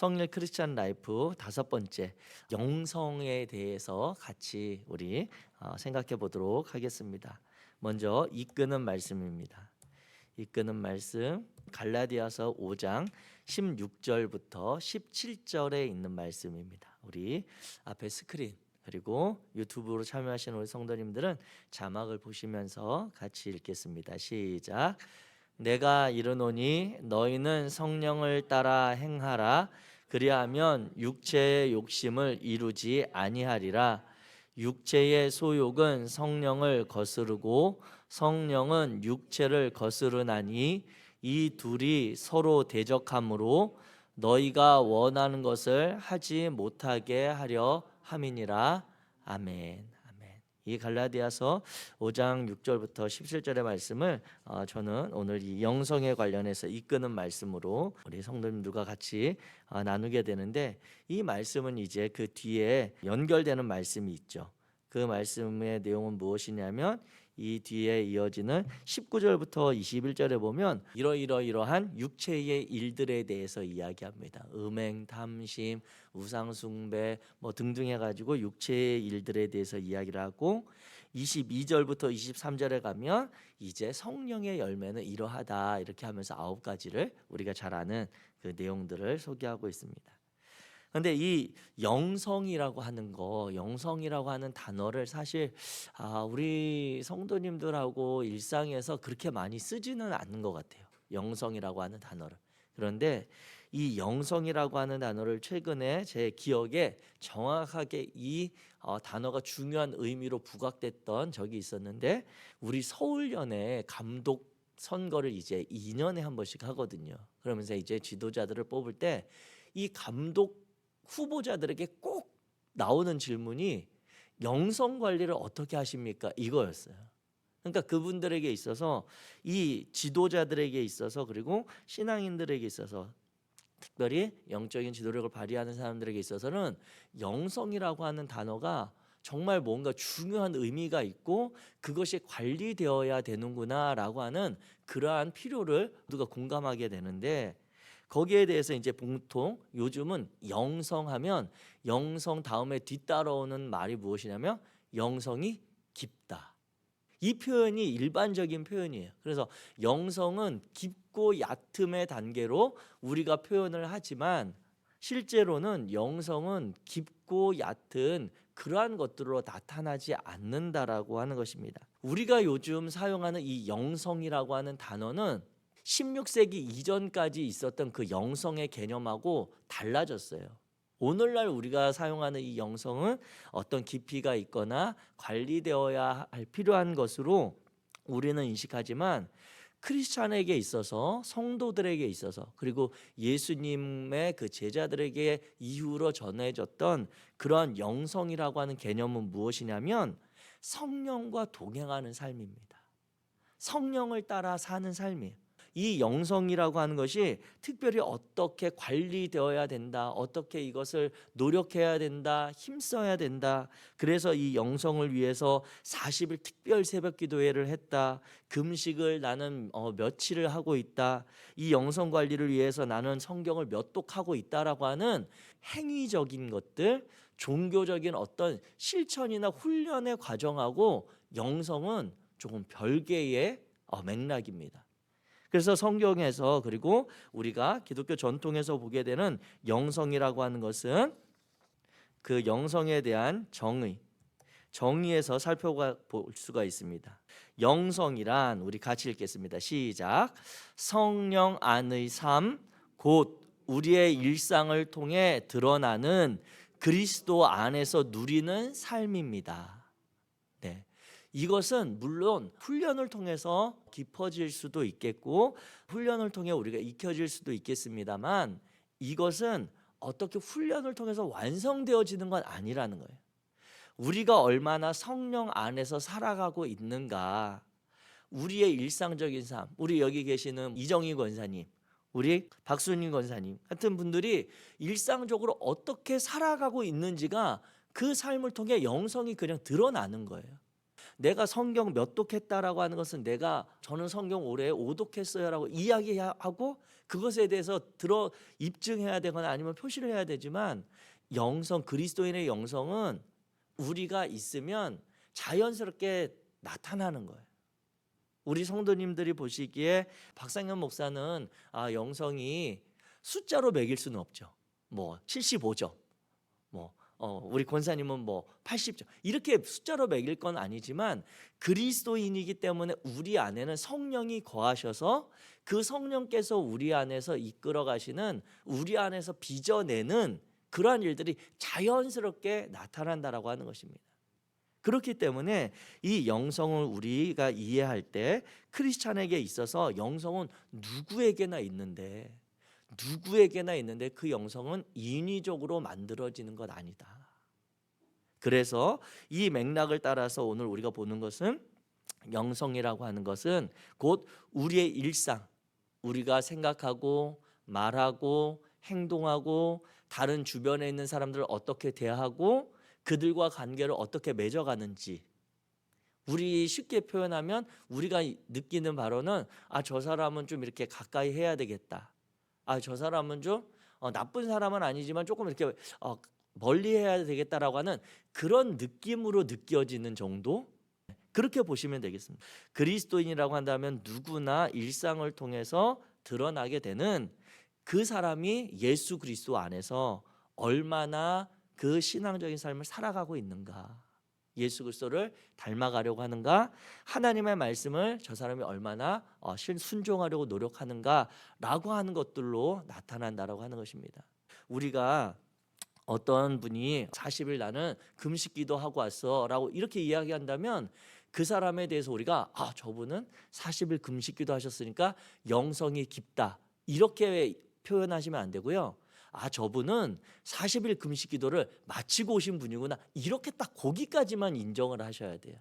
성일 크리스찬 라이프 5번째 영성에 대해서 같이 우리 생각해 보도록 하겠습니다. 먼저 이끄는 말씀입니다. 이끄는 말씀 갈라디아서 5장 16절부터 17절에 있는 말씀입니다. 우리 앞에 스크린 그리고 유튜브로 참여하시는 우리 성도님들은 자막을 보시면서 같이 읽겠습니다. 시작. 내가 이르노니 너희는 성령을 따라 행하라. 그리하면 육체의 욕심을 이루지 아니하리라. 육체의 소욕은 성령을 거스르고 성령은 육체를 거스르나니 이 둘이 서로 대적하므로 너희가 원하는 것을 하지 못하게 하려 함이니라. 아멘. 이 갈라디아서 5장 6절부터 17절의 말씀을 저는 오늘 이 영성에 관련해서 이끄는 말씀으로 우리 성도님들과 같이 나누게 되는데, 이 말씀은 이제 그 뒤에 연결되는 말씀이 있죠. 그 말씀의 내용은 무엇이냐면 이 뒤에 이어지는 19절부터 21절에 보면 이러한 육체의 일들에 대해서 이야기합니다. 음행, 탐심, 우상숭배 등등 해가지고 육체의 일들에 대해서 이야기를 하고, 22절부터 23절에 가면 이제 성령의 열매는 이러하다 이렇게 하면서 9가지를 우리가 잘 아는 그 내용들을 소개하고 있습니다. 근데 이 영성이라고 하는 단어를 사실 우리 성도님들하고 일상에서 그렇게 많이 쓰지는 않는 것 같아요. 영성이라고 하는 단어를. 그런데 이 영성이라고 하는 단어를 최근에 제 기억에 정확하게 이 단어가 중요한 의미로 부각됐던 적이 있었는데, 우리 서울연의 감독 선거를 이제 2년에 한 번씩 하거든요. 그러면서 이제 지도자들을 뽑을 때 이 감독 후보자들에게 꼭 나오는 질문이 영성 관리를 어떻게 하십니까? 이거였어요. 그러니까 그분들에게 있어서, 이 지도자들에게 있어서, 그리고 신앙인들에게 있어서, 특별히 영적인 지도력을 발휘하는 사람들에게 있어서는 영성이라고 하는 단어가 정말 뭔가 중요한 의미가 있고 그것이 관리되어야 되는구나라고 하는 그러한 필요를 모두가 공감하게 되는데, 거기에 대해서 이제 보통 요즘은 영성하면 영성 다음에 뒤따라오는 말이 무엇이냐면 영성이 깊다. 이 표현이 일반적인 표현이에요. 그래서 영성은 깊고 얕음의 단계로 우리가 표현을 하지만, 실제로는 영성은 깊고 얕은 그러한 것들로 나타나지 않는다라고 하는 것입니다. 우리가 요즘 사용하는 이 영성이라고 하는 단어는 16세기 이전까지 있었던 그 영성의 개념하고 달라졌어요. 오늘날 우리가 사용하는 이 영성은 어떤 깊이가 있거나 관리되어야 할 필요한 것으로 우리는 인식하지만, 크리스찬에게 있어서, 성도들에게 있어서, 그리고 예수님의 그 제자들에게 이후로 전해졌던 그런 영성이라고 하는 개념은 무엇이냐면 성령과 동행하는 삶입니다. 성령을 따라 사는 삶이에요. 이 영성이라고 하는 것이 특별히 어떻게 관리되어야 된다, 어떻게 이것을 노력해야 된다, 힘써야 된다, 그래서 이 영성을 위해서 40일 특별 새벽 기도회를 했다, 금식을 나는 며칠을 하고 있다, 이 영성 관리를 위해서 나는 성경을 몇 독하고 있다라고 하는 행위적인 것들, 종교적인 어떤 실천이나 훈련의 과정하고 영성은 조금 별개의 맥락입니다. 그래서 성경에서, 그리고 우리가 기독교 전통에서 보게 되는 영성이라고 하는 것은 그 영성에 대한 정의에서 살펴볼 수가 있습니다. 영성이란, 우리 같이 읽겠습니다. 시작. 성령 안의 삶, 곧 우리의 일상을 통해 드러나는 그리스도 안에서 누리는 삶입니다. 네. 이것은 물론 훈련을 통해서 깊어질 수도 있겠고 훈련을 통해 우리가 익혀질 수도 있겠습니다만, 이것은 어떻게 훈련을 통해서 완성되어지는 건 아니라는 거예요. 우리가 얼마나 성령 안에서 살아가고 있는가, 우리의 일상적인 삶, 우리 여기 계시는 이정희 권사님, 우리 박순희 권사님 같은 분들이 일상적으로 어떻게 살아가고 있는지가 그 삶을 통해 영성이 그냥 드러나는 거예요. 내가 성경 몇 독했다라고 하는 것은 저는 성경 올해 5독했어요라고 이야기하고 그것에 대해서 입증해야 되거나 아니면 표시를 해야 되지만, 그리스도인의 영성은 우리가 있으면 자연스럽게 나타나는 거예요. 우리 성도님들이 보시기에 박상현 목사는 영성이 숫자로 매길 수는 없죠. 75점, 우리 권사님은 80점, 이렇게 숫자로 매길 건 아니지만 그리스도인이기 때문에 우리 안에는 성령이 거하셔서 그 성령께서 우리 안에서 이끌어 가시는, 우리 안에서 빚어내는 그러한 일들이 자연스럽게 나타난다라고 하는 것입니다. 그렇기 때문에 이 영성을 우리가 이해할 때 크리스찬에게 있어서 영성은 누구에게나 있는데 그 영성은 인위적으로 만들어지는 것 아니다. 그래서 이 맥락을 따라서 오늘 우리가 보는 것은, 영성이라고 하는 것은 곧 우리의 일상, 우리가 생각하고 말하고 행동하고 다른 주변에 있는 사람들을 어떻게 대하고 그들과 관계를 어떻게 맺어가는지, 우리 쉽게 표현하면 우리가 느끼는 바로는 저 사람은 좀 이렇게 가까이 해야 되겠다, 저 사람은 좀 나쁜 사람은 아니지만 조금 이렇게 멀리 해야 되겠다라고 하는 그런 느낌으로 느껴지는 정도, 그렇게 보시면 되겠습니다. 그리스도인이라고 한다면 누구나 일상을 통해서 드러나게 되는 그 사람이 예수 그리스도 안에서 얼마나 그 신앙적인 삶을 살아가고 있는가, 예수 그리스도를 닮아가려고 하는가, 하나님의 말씀을 저 사람이 얼마나 순종하려고 노력하는가라고 하는 것들로 나타난다라고 하는 것입니다. 우리가 어떤 분이 40일 나는 금식기도 하고 왔어라고 이렇게 이야기한다면 그 사람에 대해서 우리가 저분은 40일 금식기도 하셨으니까 영성이 깊다, 이렇게 표현하시면 안 되고요. 저분은 40일 금식기도를 마치고 오신 분이구나, 이렇게 딱 거기까지만 인정을 하셔야 돼요.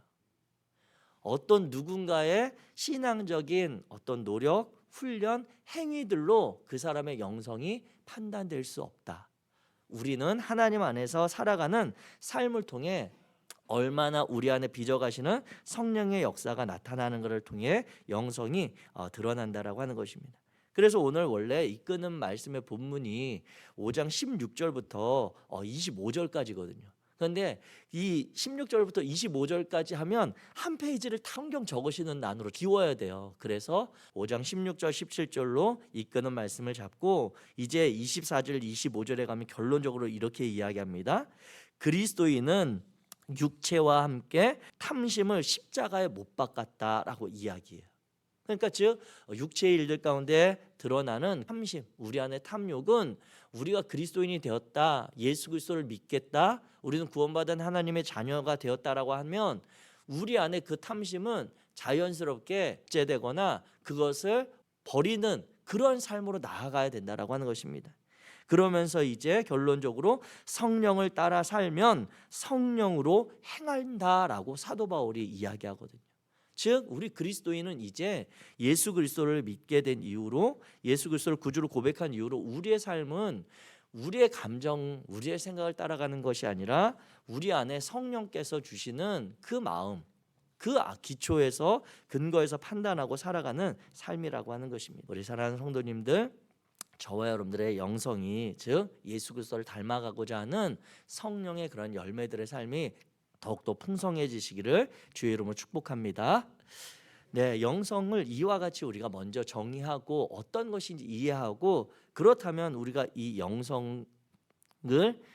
어떤 누군가의 신앙적인 어떤 노력, 훈련, 행위들로 그 사람의 영성이 판단될 수 없다. 우리는 하나님 안에서 살아가는 삶을 통해 얼마나 우리 안에 빚어가시는 성령의 역사가 나타나는 것을 통해 영성이 드러난다라고 하는 것입니다. 그래서 오늘 원래 이끄는 말씀의 본문이 5장 16절부터 25절까지거든요. 그런데 이 16절부터 25절까지 하면 한 페이지를 성경 적으시는 난으로 기워야 돼요. 그래서 5장 16절 17절로 이끄는 말씀을 잡고 이제 24절 25절에 가면 결론적으로 이렇게 이야기합니다. 그리스도인은 육체와 함께 탐심을 십자가에 못 박았다라고 이야기해요. 그러니까 즉 육체의 일들 가운데 드러나는 탐심, 우리 안의 탐욕은 우리가 그리스도인이 되었다, 예수 그리스도를 믿겠다, 우리는 구원받은 하나님의 자녀가 되었다라고 하면 우리 안에 그 탐심은 자연스럽게 억제되거나 그것을 버리는 그런 삶으로 나아가야 된다라고 하는 것입니다. 그러면서 이제 결론적으로 성령을 따라 살면 성령으로 행한다라고 사도 바울이 이야기하거든요. 즉 우리 그리스도인은 이제 예수 그리스도를 믿게 된 이후로, 예수 그리스도를 구주로 고백한 이후로 우리의 삶은 우리의 감정, 우리의 생각을 따라가는 것이 아니라 우리 안에 성령께서 주시는 그 마음, 그 기초에서 근거에서 판단하고 살아가는 삶이라고 하는 것입니다. 우리 사랑하는 성도님들, 저와 여러분들의 영성이, 즉 예수 그리스도를 닮아가고자 하는 성령의 그런 열매들의 삶이 더욱더 풍성해지시기를 주의 이름으로 축복합니다. 네, 영성을 이와 같이 우리가 먼저 정의하고 어떤 것인지 이해하고, 그렇다면 우리가 이 영성을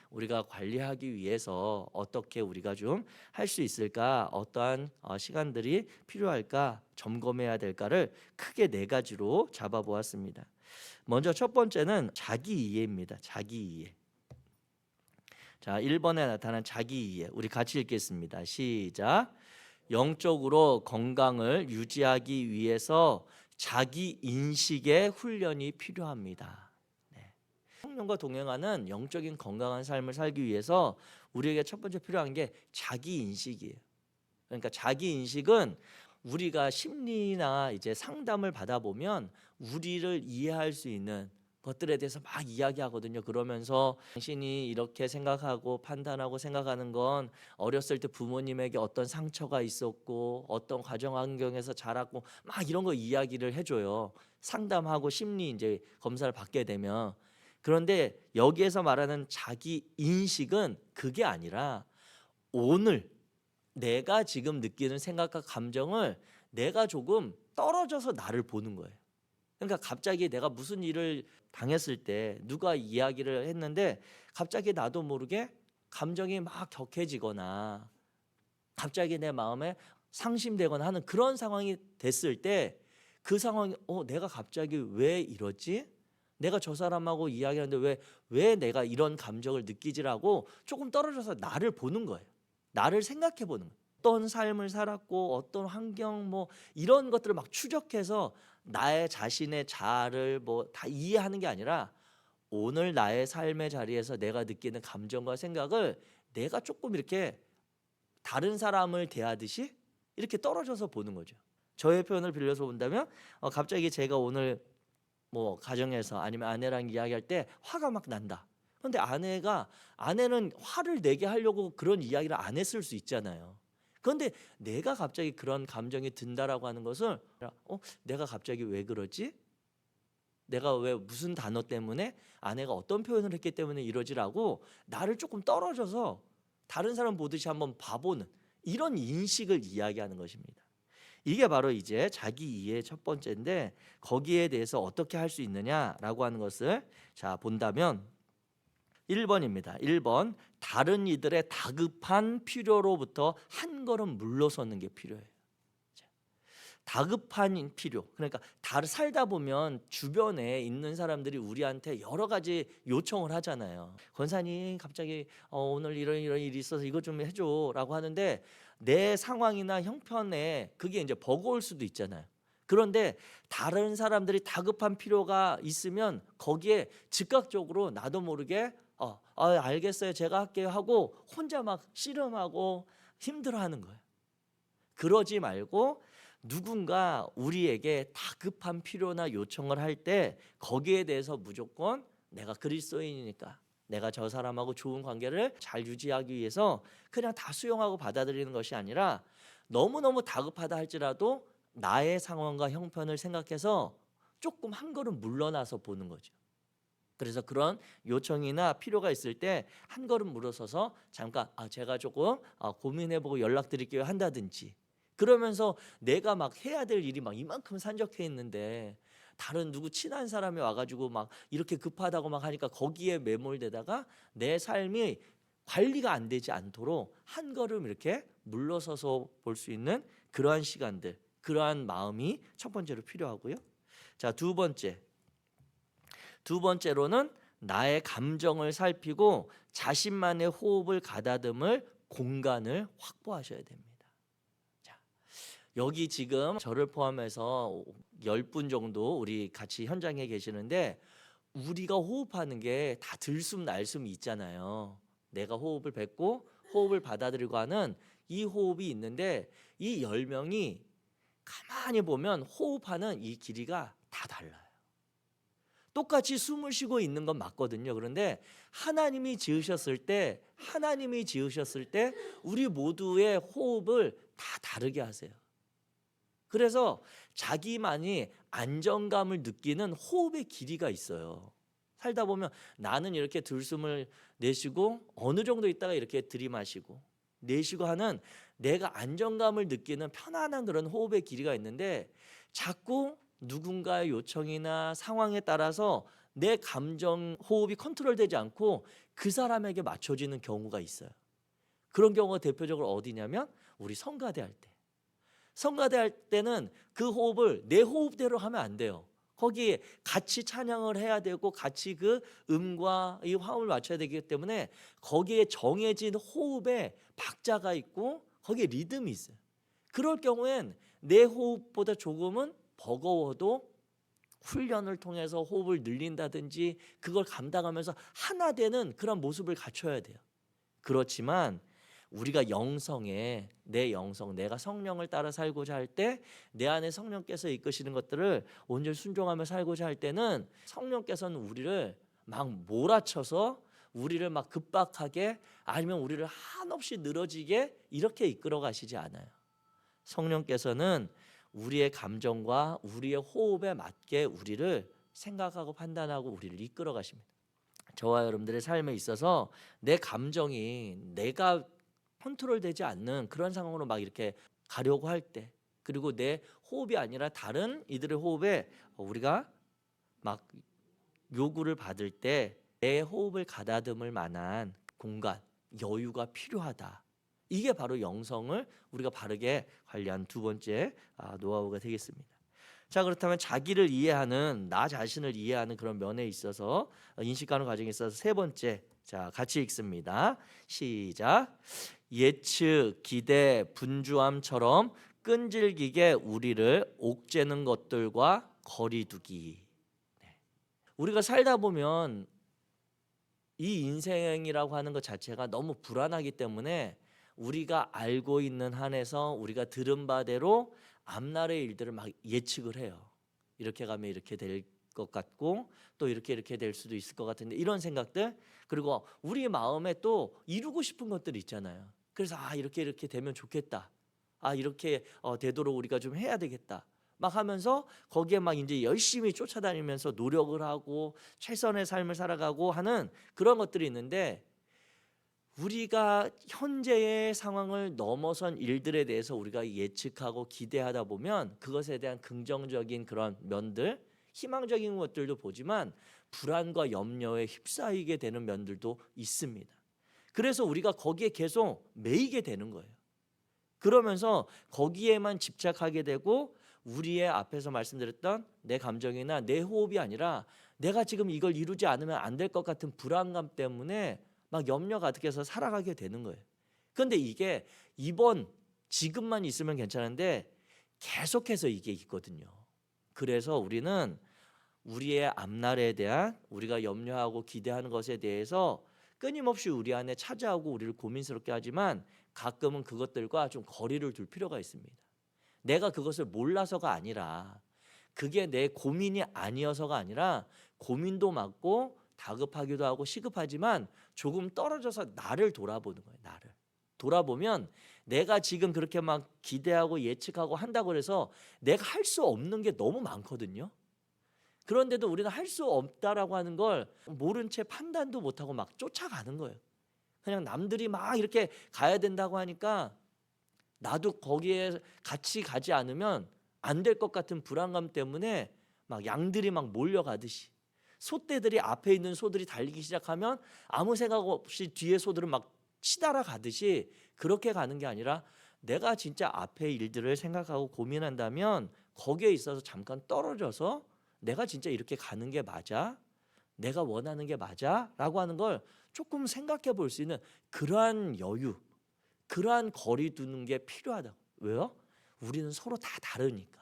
우리가 관리하기 위해서 어떻게 우리가 좀 할 수 있을까, 어떠한 시간들이 필요할까, 점검해야 될까를 크게 4가지로 잡아보았습니다. 먼저 첫 번째는 자기 이해입니다. 자기 이해. 자, 1번에 나타난 자기 이해, 우리 같이 읽겠습니다. 시작. 영적으로 건강을 유지하기 위해서 자기 인식의 훈련이 필요합니다. 네. 성령과 동행하는 영적인 건강한 삶을 살기 위해서 우리에게 첫 번째 필요한 게 자기 인식이에요. 그러니까 자기 인식은 우리가 심리나 이제 상담을 받아보면 우리를 이해할 수 있는, 것들에 대해서 막 이야기하거든요. 그러면서 당신이 이렇게 생각하고 판단하고 생각하는 건 어렸을 때 부모님에게 어떤 상처가 있었고 어떤 가정 환경에서 자랐고 막 이런 거 이야기를 해줘요. 상담하고 심리 이제 검사를 받게 되면. 그런데 여기에서 말하는 자기 인식은 그게 아니라 오늘 내가 지금 느끼는 생각과 감정을 내가 조금 떨어져서 나를 보는 거예요. 그러니까 갑자기 내가 무슨 일을 당했을 때 누가 이야기를 했는데 갑자기 나도 모르게 감정이 막 격해지거나 갑자기 내 마음에 상심되거나 하는 그런 상황이 됐을 때 그 상황이 내가 갑자기 왜 이러지? 내가 저 사람하고 이야기하는데 왜 내가 이런 감정을 느끼지라고 조금 떨어져서 나를 보는 거예요. 나를 생각해 보는 거예요. 어떤 삶을 살았고 어떤 환경 뭐 이런 것들을 막 추적해서 나의 자신의 자아를 뭐 다 이해하는 게 아니라 오늘 나의 삶의 자리에서 내가 느끼는 감정과 생각을 내가 조금 이렇게 다른 사람을 대하듯이 이렇게 떨어져서 보는 거죠. 저의 표현을 빌려서 본다면 갑자기 제가 오늘 뭐 가정에서 아니면 아내랑 이야기할 때 화가 막 난다. 그런데 아내는 화를 내게 하려고 그런 이야기를 안 했을 수 있잖아요. 그런데 내가 갑자기 그런 감정이 든다라고 하는 것을 내가 갑자기 왜 그러지? 내가 왜 무슨 단어 때문에 아내가 어떤 표현을 했기 때문에 이러지라고 나를 조금 떨어져서 다른 사람 보듯이 한번 봐보는 이런 인식을 이야기하는 것입니다. 이게 바로 이제 자기 이해의 첫 번째인데 거기에 대해서 어떻게 할 수 있느냐라고 하는 것을 자 본다면 1번입니다. 1번 다른 이들의 다급한 필요로부터 한 걸음 물러서는 게 필요해요. 다급한 필요. 그러니까 살다 보면 주변에 있는 사람들이 우리한테 여러 가지 요청을 하잖아요. 권사님 갑자기 오늘 이런 일이 있어서 이거 좀 해줘라고 하는데 내 상황이나 형편에 그게 이제 버거울 수도 있잖아요. 그런데 다른 사람들이 다급한 필요가 있으면 거기에 즉각적으로 나도 모르게 알겠어요 제가 할게요 하고 혼자 막 씨름하고 힘들어하는 거예요. 그러지 말고 누군가 우리에게 다급한 필요나 요청을 할 때 거기에 대해서 무조건 내가 그리스도인이니까 내가 저 사람하고 좋은 관계를 잘 유지하기 위해서 그냥 다 수용하고 받아들이는 것이 아니라 너무너무 다급하다 할지라도 나의 상황과 형편을 생각해서 조금 한 걸음 물러나서 보는 거죠. 그래서 그런 요청이나 필요가 있을 때 한 걸음 물러서서 잠깐 제가 조금 고민해보고 연락드릴게요 한다든지 그러면서 내가 막 해야 될 일이 막 이만큼 산적해 있는데 다른 누구 친한 사람이 와가지고 막 이렇게 급하다고 막 하니까 거기에 매몰되다가 내 삶이 관리가 안 되지 않도록 한 걸음 이렇게 물러서서 볼 수 있는 그러한 시간들, 그러한 마음이 첫 번째로 필요하고요. 자, 두 번째로는 나의 감정을 살피고 자신만의 호흡을 가다듬을 공간을 확보하셔야 됩니다. 여기 지금 저를 포함해서 10분 정도 우리 같이 현장에 계시는데 우리가 호흡하는 게 다 들숨 날숨이 있잖아요. 내가 호흡을 뱉고 호흡을 받아들이고 하는 이 호흡이 있는데 이 10명이 가만히 보면 호흡하는 이 길이가 다 달라요. 똑같이 숨을 쉬고 있는 건 맞거든요. 그런데 하나님이 지으셨을 때 우리 모두의 호흡을 다 다르게 하세요. 그래서 자기만이 안정감을 느끼는 호흡의 길이가 있어요. 살다 보면 나는 이렇게 들숨을 내쉬고 어느 정도 있다가 이렇게 들이마시고 내쉬고 하는 내가 안정감을 느끼는 편안한 그런 호흡의 길이가 있는데 자꾸 누군가의 요청이나 상황에 따라서 내 감정 호흡이 컨트롤되지 않고 그 사람에게 맞춰지는 경우가 있어요. 그런 경우가 대표적으로 어디냐면 우리 성가대 할 때. 성가대 할 때는 그 호흡을 내 호흡대로 하면 안 돼요. 거기에 같이 찬양을 해야 되고 같이 그 음과 이 화음을 맞춰야 되기 때문에 거기에 정해진 호흡에 박자가 있고 거기에 리듬이 있어요. 그럴 경우엔 내 호흡보다 조금은 버거워도 훈련을 통해서 호흡을 늘린다든지 그걸 감당하면서 하나 되는 그런 모습을 갖춰야 돼요. 그렇지만 우리가 영성에 내 영성, 내가 성령을 따라 살고자 할 때 내 안에 성령께서 이끄시는 것들을 온전히 순종하며 살고자 할 때는 성령께서는 우리를 막 몰아쳐서 우리를 막 급박하게 아니면 우리를 한없이 늘어지게 이렇게 이끌어 가시지 않아요. 성령께서는 우리의 감정과 우리의 호흡에 맞게 우리를 생각하고 판단하고 우리를 이끌어 가십니다. 저와 여러분들의 삶에 있어서 내 감정이 내가 컨트롤되지 않는 그런 상황으로 막 이렇게 가려고 할 때, 그리고 내 호흡이 아니라 다른 이들의 호흡에 우리가 막 요구를 받을 때 내 호흡을 가다듬을 만한 공간, 여유가 필요하다. 이게 바로 영성을 우리가 바르게 관리한 두 번째 노하우가 되겠습니다. 자, 그렇다면 자기를 이해하는, 나 자신을 이해하는 그런 면에 있어서 인식하는 과정에 있어서 세 번째, 자 같이 읽습니다. 시작. 예측, 기대, 분주함처럼 끈질기게 우리를 옥죄는 것들과 거리두기. 우리가 살다 보면 이 인생이라고 하는 것 자체가 너무 불안하기 때문에 우리가 알고 있는 한에서 우리가 들은 바대로 앞날의 일들을 막 예측을 해요. 이렇게 가면 이렇게 될 것 같고 또 이렇게 될 수도 있을 것 같은데, 이런 생각들, 그리고 우리 마음에 또 이루고 싶은 것들이 있잖아요. 그래서 이렇게 되면 좋겠다. 이렇게 되도록 우리가 좀 해야 되겠다. 막 하면서 거기에 막 이제 열심히 쫓아다니면서 노력을 하고 최선의 삶을 살아가고 하는 그런 것들이 있는데, 우리가 현재의 상황을 넘어선 일들에 대해서 우리가 예측하고 기대하다 보면 그것에 대한 긍정적인 그런 면들, 희망적인 것들도 보지만 불안과 염려에 휩싸이게 되는 면들도 있습니다. 그래서 우리가 거기에 계속 매이게 되는 거예요. 그러면서 거기에만 집착하게 되고 우리의 앞에서 말씀드렸던 내 감정이나 내 호흡이 아니라 내가 지금 이걸 이루지 않으면 안 될 것 같은 불안감 때문에 막 염려 가득해서 살아가게 되는 거예요. 그런데 이게 지금만 있으면 괜찮은데 계속해서 이게 있거든요. 그래서 우리는 우리의 앞날에 대한 우리가 염려하고 기대하는 것에 대해서 끊임없이 우리 안에 찾아오고 우리를 고민스럽게 하지만 가끔은 그것들과 좀 거리를 둘 필요가 있습니다. 내가 그것을 몰라서가 아니라, 그게 내 고민이 아니어서가 아니라, 고민도 많고 다급하기도 하고 시급하지만 조금 떨어져서 나를 돌아보는 거예요. 나를 돌아보면 내가 지금 그렇게 막 기대하고 예측하고 한다고 해서 내가 할 수 없는 게 너무 많거든요. 그런데도 우리는 할 수 없다라고 하는 걸 모른 채 판단도 못하고 막 쫓아가는 거예요. 그냥 남들이 막 이렇게 가야 된다고 하니까 나도 거기에 같이 가지 않으면 안 될 것 같은 불안감 때문에 막 양들이 막 몰려가듯이, 소떼들이 앞에 있는 소들이 달리기 시작하면 아무 생각 없이 뒤에 소들은 막 치달아 가듯이 그렇게 가는 게 아니라, 내가 진짜 앞에 일들을 생각하고 고민한다면 거기에 있어서 잠깐 떨어져서 내가 진짜 이렇게 가는 게 맞아? 내가 원하는 게 맞아? 라고 하는 걸 조금 생각해 볼 수 있는 그러한 여유, 그러한 거리 두는 게 필요하다. 왜요? 우리는 서로 다 다르니까.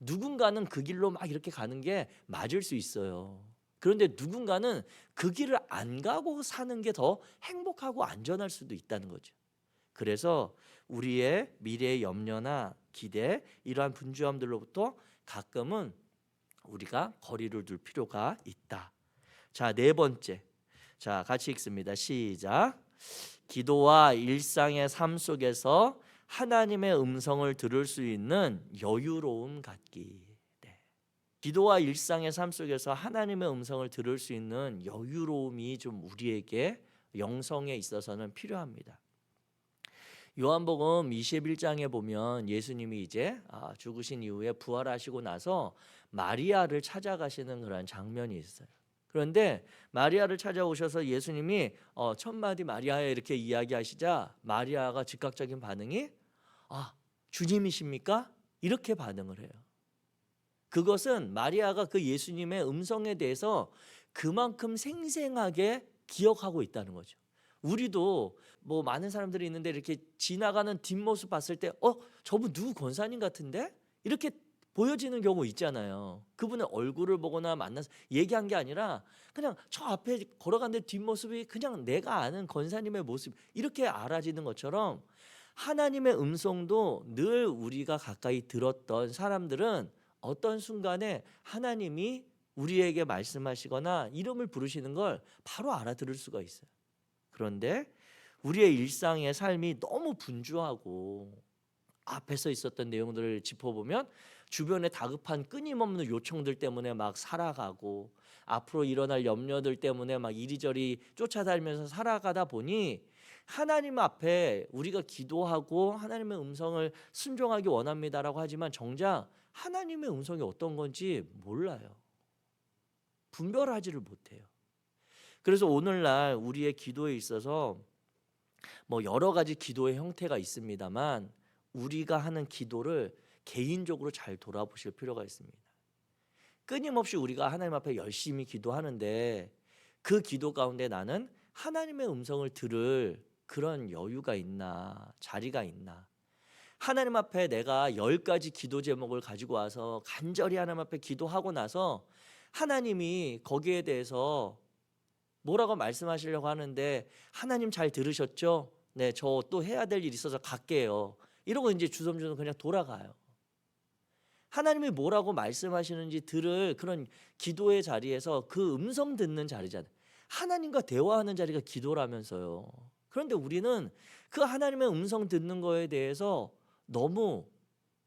누군가는 그 길로 막 이렇게 가는 게 맞을 수 있어요. 그런데 누군가는 그 길을 안 가고 사는 게 더 행복하고 안전할 수도 있다는 거죠. 그래서 우리의 미래의 염려나 기대, 이러한 분주함들로부터 가끔은 우리가 거리를 둘 필요가 있다. 자, 네 번째. 자, 같이 읽습니다. 시작. 기도와 일상의 삶 속에서 하나님의 음성을 들을 수 있는 여유로움 갖기. 네. 기도와 일상의 삶 속에서 하나님의 음성을 들을 수 있는 여유로움이 좀 우리에게 영성에 있어서는 필요합니다. 요한복음 21장에 보면 예수님이 이제 죽으신 이후에 부활하시고 나서 마리아를 찾아가시는 그런 장면이 있어요. 그런데 마리아를 찾아오셔서 예수님이 첫 마디 마리아에 이렇게 이야기하시자 마리아가 즉각적인 반응이 주님이십니까? 이렇게 반응을 해요. 그것은 마리아가 그 예수님의 음성에 대해서 그만큼 생생하게 기억하고 있다는 거죠. 우리도 뭐 많은 사람들이 있는데 이렇게 지나가는 뒷모습 봤을 때 저분 누구 권사님 같은데? 이렇게 보여지는 경우 있잖아요. 그분의 얼굴을 보거나 만나서 얘기한 게 아니라 그냥 저 앞에 걸어가는데 뒷모습이 그냥 내가 아는 권사님의 모습 이렇게 알아지는 것처럼 하나님의 음성도 늘 우리가 가까이 들었던 사람들은 어떤 순간에 하나님이 우리에게 말씀하시거나 이름을 부르시는 걸 바로 알아들을 수가 있어요. 그런데 우리의 일상의 삶이 너무 분주하고 앞에서 있었던 내용들을 짚어보면 주변에 다급한 끊임없는 요청들 때문에 막 살아가고 앞으로 일어날 염려들 때문에 막 이리저리 쫓아다니면서 살아가다 보니 하나님 앞에 우리가 기도하고 하나님의 음성을 순종하기 원합니다라고 하지만 정작 하나님의 음성이 어떤 건지 몰라요. 분별하지를 못해요. 그래서 오늘날 우리의 기도에 있어서 뭐 여러 가지 기도의 형태가 있습니다만 우리가 하는 기도를 개인적으로 잘 돌아보실 필요가 있습니다. 끊임없이 우리가 하나님 앞에 열심히 기도하는데 그 기도 가운데 나는 하나님의 음성을 들을 그런 여유가 있나, 자리가 있나. 하나님 앞에 내가 10가지 기도 제목을 가지고 와서 간절히 하나님 앞에 기도하고 나서 하나님이 거기에 대해서 뭐라고 말씀하시려고 하는데 하나님 잘 들으셨죠? 네, 저 또 해야 될 일 있어서 갈게요. 이러고 이제 주섬주섬 그냥 돌아가요. 하나님이 뭐라고 말씀하시는지 들을 그런 기도의 자리에서 그 음성 듣는 자리잖아요. 하나님과 대화하는 자리가 기도라면서요. 그런데 우리는 그 하나님의 음성 듣는 거에 대해서 너무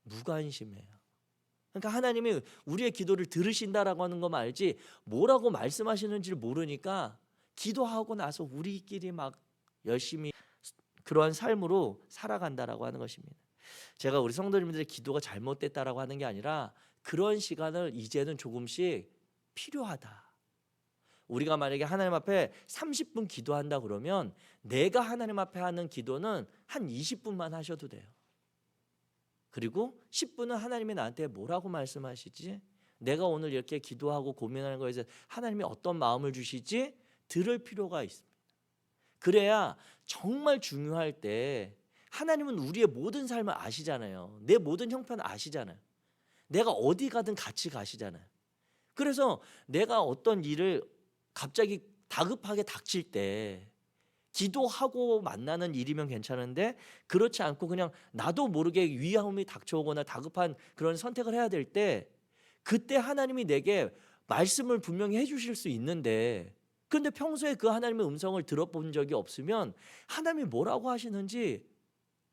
무관심해요. 그러니까 하나님이 우리의 기도를 들으신다라고 하는 것만 알지 뭐라고 말씀하시는지를 모르니까 기도하고 나서 우리끼리 막 열심히 그러한 삶으로 살아간다라고 하는 것입니다. 제가 우리 성도님들의 기도가 잘못됐다라고 하는 게 아니라 그런 시간을 이제는 조금씩 필요하다. 우리가 만약에 하나님 앞에 30분 기도한다 그러면 내가 하나님 앞에 하는 기도는 한 20분만 하셔도 돼요. 그리고 10분은 하나님이 나한테 뭐라고 말씀하시지? 내가 오늘 이렇게 기도하고 고민하는 거에 대해서 하나님이 어떤 마음을 주시지? 들을 필요가 있습니다. 그래야 정말 중요할 때 하나님은 우리의 모든 삶을 아시잖아요. 내 모든 형편을 아시잖아요. 내가 어디 가든 같이 가시잖아요. 그래서 내가 어떤 일을 갑자기 다급하게 닥칠 때 기도하고 만나는 일이면 괜찮은데 그렇지 않고 그냥 나도 모르게 위험이 닥쳐오거나 다급한 그런 선택을 해야 될 때 그때 하나님이 내게 말씀을 분명히 해주실 수 있는데 그런데 평소에 그 하나님의 음성을 들어본 적이 없으면 하나님이 뭐라고 하시는지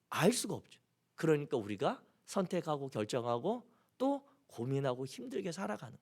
알 수가 없죠. 그러니까 우리가 선택하고 결정하고 또 고민하고 힘들게 살아가는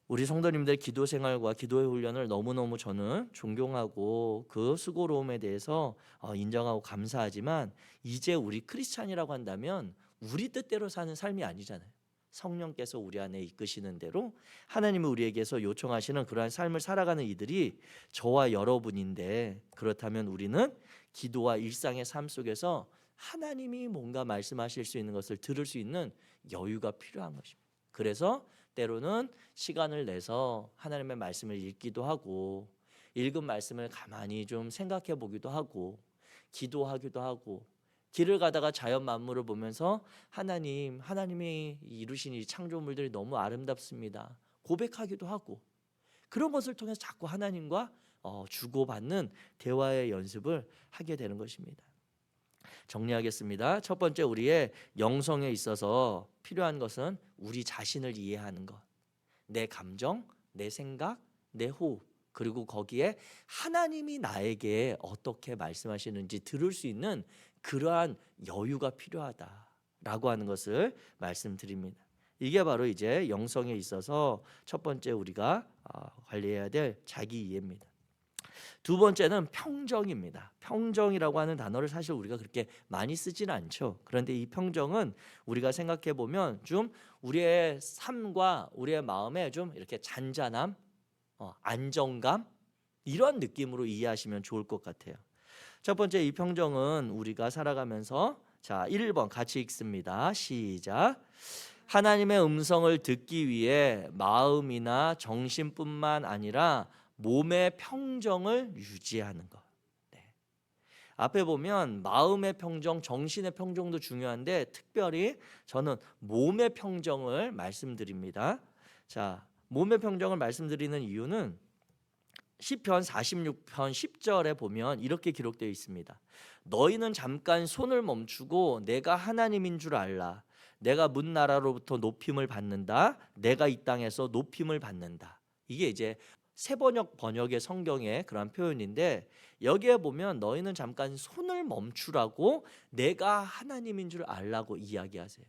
우리 성도님들 기도 생활과 기도의 훈련을 너무너무 저는 존경하고 그 수고로움에 대해서 인정하고 감사하지만 이제 우리 크리스찬이라고 한다면 우리 뜻대로 사는 삶이 아니잖아요. 성령께서 우리 안에 이끄시는 대로 하나님이 우리에게서 요청하시는 그러한 삶을 살아가는 이들이 저와 여러분인데 그렇다면 우리는 기도와 일상의 삶 속에서 하나님이 뭔가 말씀하실 수 있는 것을 들을 수 있는 여유가 필요한 것입니다. 그래서 때로는 시간을 내서 하나님의 말씀을 읽기도 하고 읽은 말씀을 가만히 좀 생각해 보기도 하고 기도하기도 하고 길을 가다가 자연 만물을 보면서 하나님이 이루신 이 창조물들이 너무 아름답습니다. 고백하기도 하고 그런 것을 통해서 자꾸 하나님과 주고받는 대화의 연습을 하게 되는 것입니다. 정리하겠습니다. 첫 번째 우리의 영성에 있어서 필요한 것은 우리 자신을 이해하는 것. 내 감정, 내 생각, 내 호흡 그리고 거기에 하나님이 나에게 어떻게 말씀하시는지 들을 수 있는 그러한 여유가 필요하다라고 하는 것을 말씀드립니다. 이게 바로 이제 영성에 있어서 첫 번째 우리가 관리해야 될 자기 이해입니다. 두 번째는 평정입니다. 평정이라고 하는 단어를 사실 우리가 그렇게 많이 쓰지는 않죠. 그런데 이 평정은 우리가 생각해 보면 좀 우리의 삶과 우리의 마음에 좀 이렇게 잔잔함, 안정감 이런 느낌으로 이해하시면 좋을 것 같아요. 첫 번째 이 평정은 우리가 살아가면서 자 1번 같이 읽습니다. 시작. 하나님의 음성을 듣기 위해 마음이나 정신뿐만 아니라 몸의 평정을 유지하는 것. 네. 앞에 보면 마음의 평정, 정신의 평정도 중요한데 특별히 저는 몸의 평정을 말씀드립니다. 자, 몸의 평정을 말씀드리는 이유는 시편 46편 10절에 보면 이렇게 기록되어 있습니다. 너희는 잠깐 손을 멈추고 내가 하나님인 줄 알라. 내가 문 나라로부터 높임을 받는다. 내가 이 땅에서 높임을 받는다. 이게 이제 번역의 성경의 그런 표현인데 여기에 보면 너희는 잠깐 손을 멈추라고 내가 하나님인 줄 알라고 이야기하세요.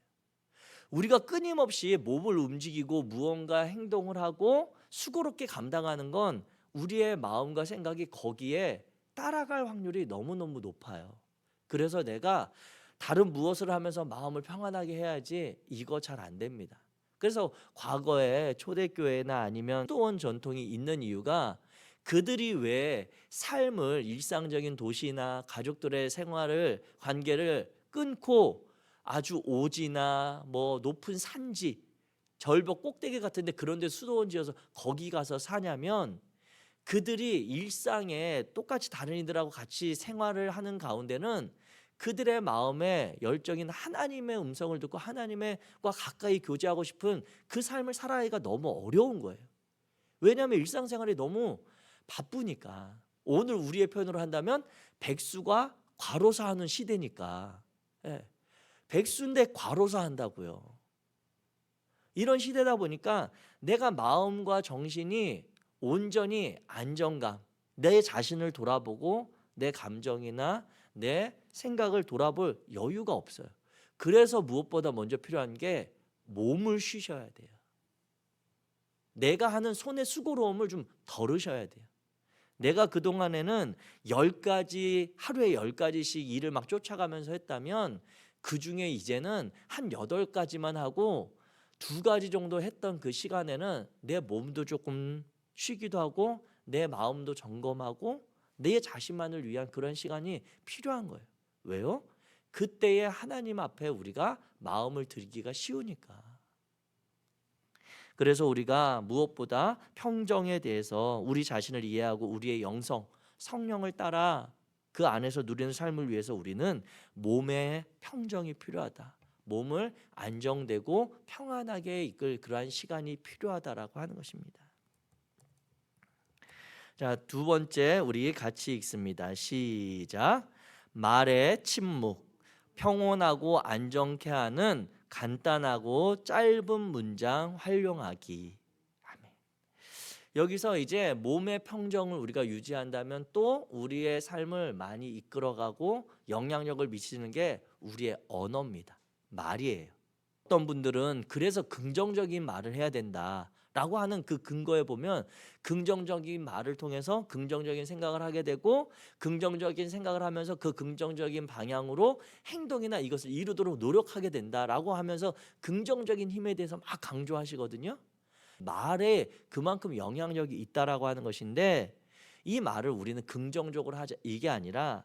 우리가 끊임없이 몸을 움직이고 무언가 행동을 하고 수고롭게 감당하는 건 우리의 마음과 생각이 거기에 따라갈 확률이 너무너무 높아요. 그래서 내가 다른 무엇을 하면서 마음을 평안하게 해야지 이거 잘 안 됩니다. 그래서 과거에 초대교회나 아니면 수도원 전통이 있는 이유가 그들이 왜 삶을 일상적인 도시나 가족들의 생활을 관계를 끊고 아주 오지나 뭐 높은 산지 절벽 꼭대기 같은데 그런데 수도원 지어서 거기 가서 사냐면 그들이 일상에 똑같이 다른 이들하고 같이 생활을 하는 가운데는 그들의 마음에 열정인 하나님의 음성을 듣고 하나님과 가까이 교제하고 싶은 그 삶을 살아가기가 너무 어려운 거예요. 왜냐하면 일상생활이 너무 바쁘니까. 오늘 우리의 표현으로 한다면 백수가 과로사 하는 시대니까. 예. 백수인데 과로사 한다고요. 이런 시대다 보니까 내가 마음과 정신이 온전히 안정감, 내 자신을 돌아보고 내 감정이나 내 생각을 돌아볼 여유가 없어요. 그래서 무엇보다 먼저 필요한 게 몸을 쉬셔야 돼요. 내가 하는 손의 수고로움을 좀 덜으셔야 돼요. 내가 그동안에는 10가지 하루에 10가지씩 일을 막 쫓아가면서 했다면 그중에 이제는 한 8가지만 하고 2가지 정도 했던 그 시간에는 내 몸도 조금 쉬기도 하고 내 마음도 점검하고 내 자신만을 위한 그런 시간이 필요한 거예요. 왜요? 그때에 하나님 앞에 우리가 마음을 들기가 쉬우니까. 그래서 우리가 무엇보다 평정에 대해서 우리 자신을 이해하고 우리의 영성, 성령을 따라 그 안에서 누리는 삶을 위해서 우리는 몸의 평정이 필요하다. 몸을 안정되고 평안하게 이끌 그러한 시간이 필요하다라고 하는 것입니다. 자, 2번째 우리 같이 읽습니다. 시작. 말의 침묵, 평온하고 안정케 하는 간단하고 짧은 문장 활용하기. 아멘. 여기서 이제 몸의 평정을 우리가 유지한다면 또 우리의 삶을 많이 이끌어가고 영향력을 미치는 게 우리의 언어입니다. 말이에요. 어떤 분들은 그래서 긍정적인 말을 해야 된다 라고 하는 그 근거에 보면 긍정적인 말을 통해서 긍정적인 생각을 하게 되고 긍정적인 생각을 하면서 그 긍정적인 방향으로 행동이나 이것을 이루도록 노력하게 된다라고 하면서 긍정적인 힘에 대해서 막 강조하시거든요. 말에 그만큼 영향력이 있다라고 하는 것인데 이 말을 우리는 긍정적으로 하자 이게 아니라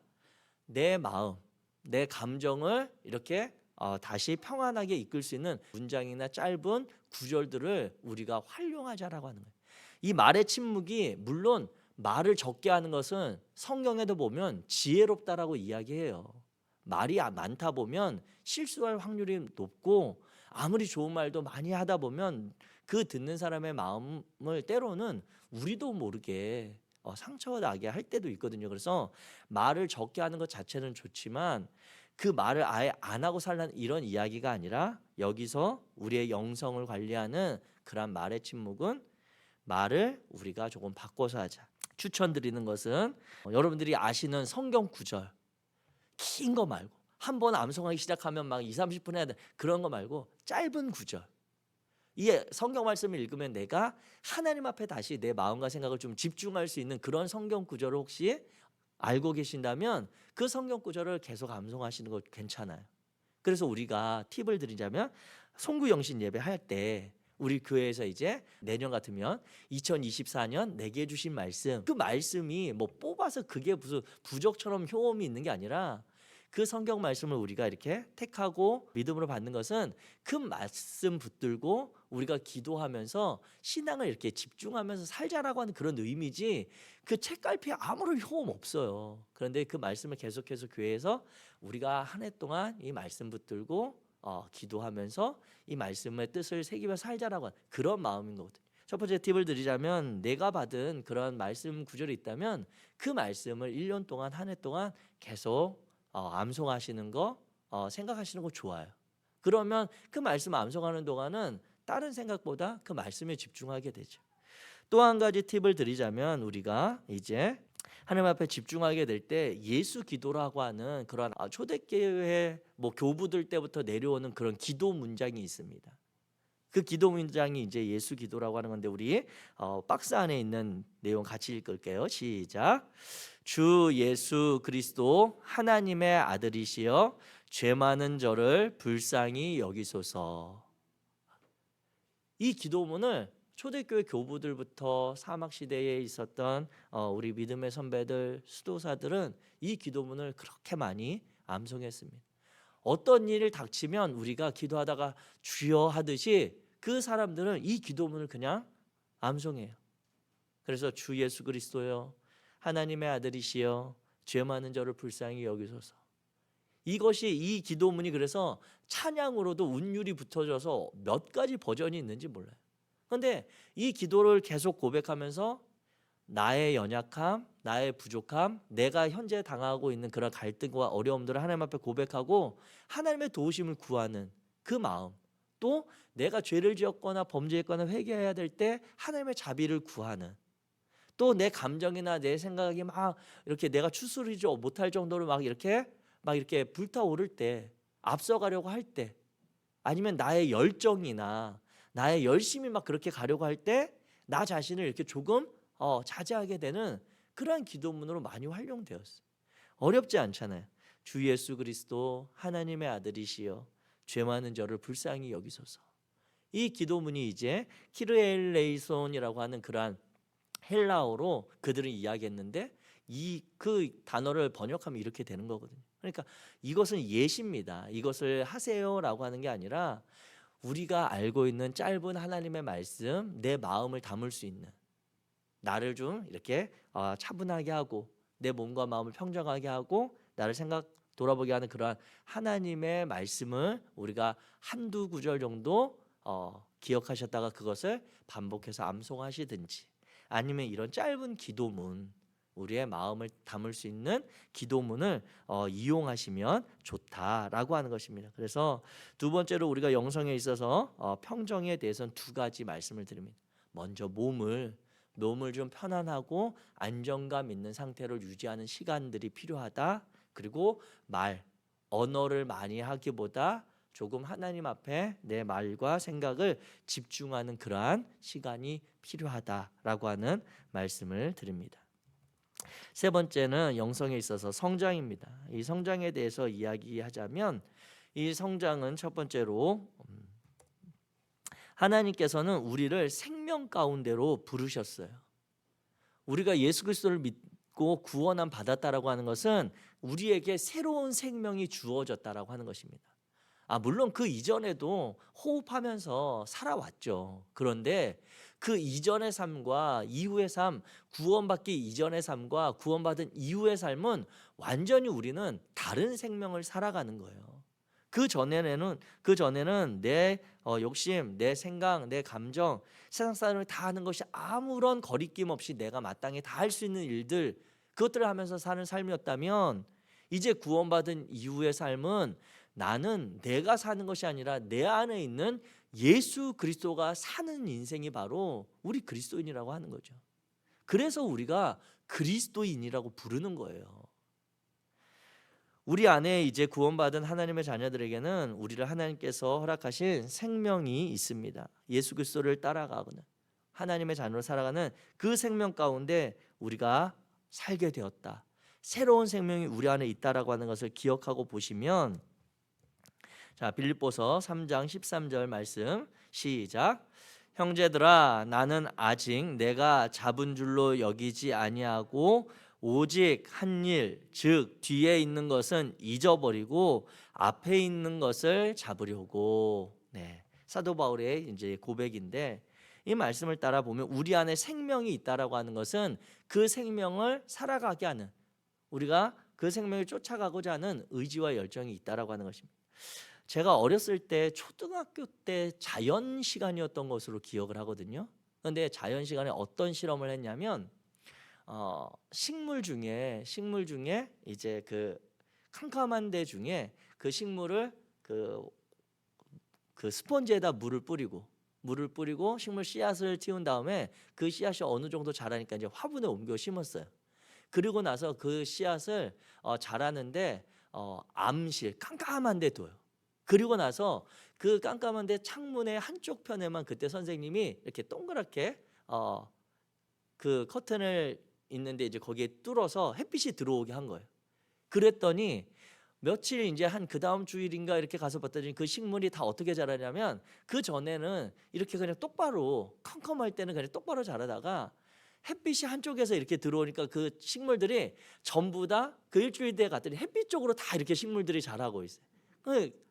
내 마음, 내 감정을 이렇게 다시 평안하게 이끌 수 있는 문장이나 짧은 구절들을 우리가 활용하자라고 하는 거예요. 이 말의 침묵이 물론 말을 적게 하는 것은 성경에도 보면 지혜롭다라고 이야기해요. 말이 많다 보면 실수할 확률이 높고 아무리 좋은 말도 많이 하다 보면 그 듣는 사람의 마음을 때로는 우리도 모르게 상처가 나게 할 때도 있거든요. 그래서 말을 적게 하는 것 자체는 좋지만 그 말을 아예 안 하고 살라는 이런 이야기가 아니라 여기서 우리의 영성을 관리하는 그런 말의 침묵은 말을 우리가 조금 바꿔서 하자. 추천드리는 것은 여러분들이 아시는 성경 구절 긴 거 말고 한 번 암송하기 시작하면 막 20-30분 해야 돼. 그런 거 말고 짧은 구절. 이 성경 말씀을 읽으면 내가 하나님 앞에 다시 내 마음과 생각을 좀 집중할 수 있는 그런 성경 구절을 혹시 알고 계신다면 그 성경 구절을 계속 암송하시는 거 괜찮아요. 그래서 우리가 팁을 드리자면 송구영신 예배 할 때 우리 교회에서 이제 내년 같으면 2024년 내게 주신 말씀 그 말씀이 뭐 뽑아서 그게 무슨 부적처럼 효험이 있는 게 아니라 그 성경 말씀을 우리가 이렇게 택하고 믿음으로 받는 것은 그 말씀 붙들고 우리가 기도하면서 신앙을 이렇게 집중하면서 살자라고 하는 그런 의미지, 그 책갈피에 아무런 효험 없어요. 그런데 그 말씀을 계속해서 교회에서 우리가 한 해 동안 이 말씀 붙들고 기도하면서 이 말씀의 뜻을 새기며 살자라고 하는 그런 마음인 거거든요. 첫 번째 팁을 드리자면, 내가 받은 그런 말씀 구절이 있다면 그 말씀을 1년 동안 한 해 동안 계속 암송하시는 거, 생각하시는 거 좋아요. 그러면 그 말씀 암송하는 동안은 다른 생각보다 그 말씀에 집중하게 되죠. 또 한 가지 팁을 드리자면, 우리가 이제 하나님 앞에 집중하게 될 때 예수 기도라고 하는 그런 초대교회 교부들 때부터 내려오는 그런 기도 문장이 있습니다. 그 기도 문장이 이제 예수 기도라고 하는 건데, 우리 박스 안에 있는 내용 같이 읽을게요. 시작. 주 예수 그리스도 하나님의 아들이시여 죄 많은 저를 불쌍히 여기소서. 이 기도문을 초대교회 교부들부터 사막 시대에 있었던 우리 믿음의 선배들, 수도사들은 이 기도문을 그렇게 많이 암송했습니다. 어떤 일을 닥치면 우리가 기도하다가 주여 하듯이 그 사람들은 이 기도문을 그냥 암송해요. 그래서 주 예수 그리스도여 하나님의 아들이시여 죄 많은 저를 불쌍히 여기소서. 이것이, 이 기도문이 그래서 찬양으로도 운율이 붙어져서 몇 가지 버전이 있는지 몰라요. 그런데 이 기도를 계속 고백하면서 나의 연약함, 나의 부족함, 내가 현재 당하고 있는 그런 갈등과 어려움들을 하나님 앞에 고백하고 하나님의 도우심을 구하는 그 마음, 또 내가 죄를 지었거나 범죄했거나 회개해야 될 때 하나님의 자비를 구하는, 또 내 감정이나 내 생각이 막 이렇게 내가 추스르지 못할 정도로 막 이렇게 불타오를 때, 앞서가려고 할 때, 아니면 나의 열정이나 나의 열심이 막 그렇게 가려고 할 때 나 자신을 이렇게 조금 자제하게 되는 그러한 기도문으로 많이 활용되었어요. 어렵지 않잖아요. 주 예수 그리스도 하나님의 아들이시여 죄 많은 저를 불쌍히 여기소서. 이 기도문이 이제 키르엘레이손이라고 하는 그러한 헬라어로 그들은 이야기했는데, 그 단어를 번역하면 이렇게 되는 거거든요. 그러니까 이것은 예시입니다. 이것을 하세요라고 하는 게 아니라 우리가 알고 있는 짧은 하나님의 말씀, 내 마음을 담을 수 있는, 나를 좀 이렇게 차분하게 하고 내 몸과 마음을 평정하게 하고 나를 돌아보게 하는 그러한 하나님의 말씀을 우리가 한두 구절 정도 기억하셨다가 그것을 반복해서 암송하시든지, 아니면 이런 짧은 기도문, 우리의 마음을 담을 수 있는 기도문을 이용하시면 좋다라고 하는 것입니다. 그래서 두 번째로 우리가 영성에 있어서 평정에 대해서는 두 가지 말씀을 드립니다. 먼저 몸을 좀 편안하고 안정감 있는 상태로 유지하는 시간들이 필요하다. 그리고 언어를 많이 하기보다 조금 하나님 앞에 내 말과 생각을 집중하는 그러한 시간이 필요하다라고 하는 말씀을 드립니다. 세 번째는 영성에 있어서 성장입니다. 이 성장에 대해서 이야기하자면, 이 성장은 첫 번째로 하나님께서는 우리를 생명 가운데로 부르셨어요. 우리가 예수 그리스도를 믿고 구원함 받았다라고 하는 것은 우리에게 새로운 생명이 주어졌다라고 하는 것입니다. 물론 그 이전에도 호흡하면서 살아왔죠. 그런데 그 이전의 삶과 이후의 삶, 구원받기 이전의 삶과 구원받은 이후의 삶은 완전히 우리는 다른 생명을 살아가는 거예요. 그 전에는 내 욕심, 내 생각, 내 감정, 세상 사람을 다 하는 것이 아무런 거리낌 없이 내가 마땅히 다 할 수 있는 일들, 그것들을 하면서 사는 삶이었다면, 이제 구원받은 이후의 삶은 나는 내가 사는 것이 아니라 내 안에 있는 예수 그리스도가 사는 인생이 바로 우리 그리스도인이라고 하는 거죠. 그래서 우리가 그리스도인이라고 부르는 거예요. 우리 안에 이제 구원받은 하나님의 자녀들에게는 우리를 하나님께서 허락하신 생명이 있습니다. 예수 그리스도를 따라가거나 하나님의 자녀로 살아가는 그 생명 가운데 우리가 살게 되었다. 새로운 생명이 우리 안에 있다라고 하는 것을 기억하고 보시면, 자, 빌립보서 3장 13절 말씀 시작. 형제들아 나는 아직 내가 잡은 줄로 여기지 아니하고 오직 한 일, 즉 뒤에 있는 것은 잊어버리고 앞에 있는 것을 잡으려고. 네, 사도 바울의 이제 고백인데, 이 말씀을 따라 보면 우리 안에 생명이 있다라고 하는 것은 그 생명을 살아가게 하는, 우리가 그 생명을 쫓아가고자 하는 의지와 열정이 있다라고 하는 것입니다. 제가 어렸을 때 초등학교 때 자연 시간이었던 것으로 기억을 하거든요. 그런데 자연 시간에 어떤 실험을 했냐면 식물 중에 이제 그 캄캄한 데 중에 그 식물을 그 스펀지에다 물을 뿌리고 식물 씨앗을 틔운 다음에 그 씨앗이 어느 정도 자라니까 이제 화분에 옮겨 심었어요. 그리고 나서 그 씨앗을 자라는데 암실 깜깜한 데 둬요. 그리고 나서 그 깜깜한 데 창문의 한쪽 편에만 그때 선생님이 이렇게 동그랗게 그 커튼을 있는데 이제 거기에 뚫어서 햇빛이 들어오게 한 거예요. 그랬더니 며칠 이제 한 그 다음 주일인가 이렇게 가서 봤더니 그 식물이 다 어떻게 자라냐면, 그 전에는 이렇게 그냥 똑바로 컴컴할 때는 그냥 똑바로 자라다가 햇빛이 한쪽에서 이렇게 들어오니까 그 식물들이 전부 다 그 일주일 뒤에 갔더니 햇빛 쪽으로 다 이렇게 식물들이 자라고 있어요.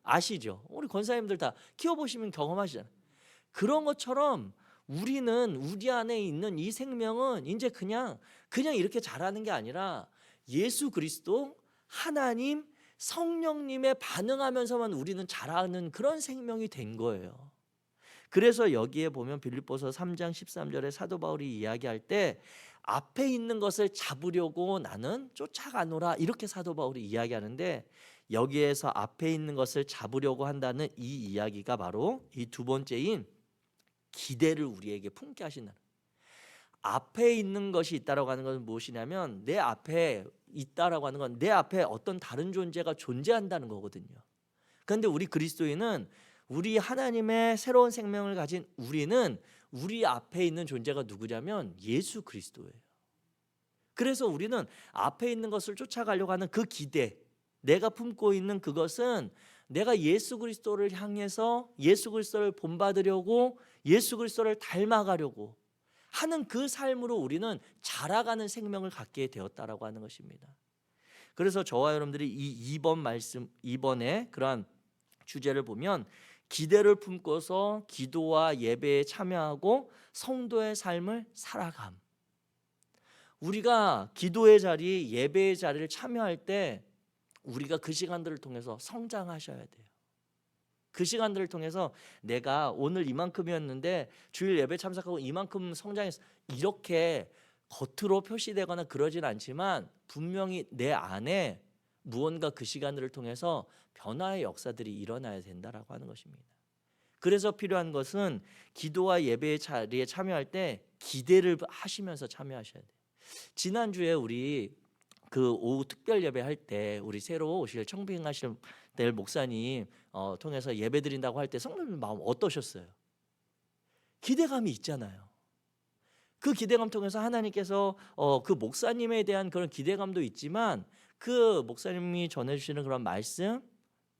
아시죠? 우리 권사님들 다 키워보시면 경험하시잖아요. 그런 것처럼 우리는 우리 안에 있는 이 생명은 이제 그냥 이렇게 자라는 게 아니라 예수 그리스도, 하나님, 성령님에 반응하면서만 우리는 자라는 그런 생명이 된 거예요. 그래서 여기에 보면 빌립보서 3장 13절에 사도 바울이 이야기할 때 앞에 있는 것을 잡으려고 나는 쫓아가노라, 이렇게 사도 바울이 이야기하는데, 여기에서 앞에 있는 것을 잡으려고 한다는 이 이야기가 바로 이 두 번째인 기대를 우리에게 품게 하신다는, 앞에 있는 것이 있다라고 하는 것은 무엇이냐면, 내 앞에 있다라고 하는 건 내 앞에 어떤 다른 존재가 존재한다는 거거든요. 그런데 우리 그리스도인은, 우리 하나님의 새로운 생명을 가진 우리는 우리 앞에 있는 존재가 누구냐면 예수 그리스도예요. 그래서 우리는 앞에 있는 것을 쫓아가려고 하는 그 기대, 내가 품고 있는 그것은 내가 예수 그리스도를 향해서 예수 그리스도를 본받으려고, 예수 그리스도를 닮아가려고 하는 그 삶으로 우리는 자라가는 생명을 갖게 되었다라고 하는 것입니다. 그래서 저와 여러분들이 이 2번의 그러한 주제를 보면, 기대를 품고서 기도와 예배에 참여하고 성도의 삶을 살아감. 우리가 기도의 자리, 예배의 자리를 참여할 때 우리가 그 시간들을 통해서 성장하셔야 돼요. 그 시간들을 통해서 내가 오늘 이만큼이었는데 주일 예배 참석하고 이만큼 성장했어, 이렇게 겉으로 표시되거나 그러진 않지만 분명히 내 안에 무언가 그 시간들을 통해서 변화의 역사들이 일어나야 된다라고 하는 것입니다. 그래서 필요한 것은 기도와 예배의 자리에 참여할 때 기대를 하시면서 참여하셔야 돼요. 지난주에 우리 그 오후 특별 예배 할 때 우리 새로 오실 청빙하실 될 목사님 통해서 예배 드린다고 할 때 성도님 마음 어떠셨어요? 기대감이 있잖아요. 그 기대감 통해서 하나님께서 그 목사님에 대한 그런 기대감도 있지만, 그 목사님이 전해주시는 그런 말씀,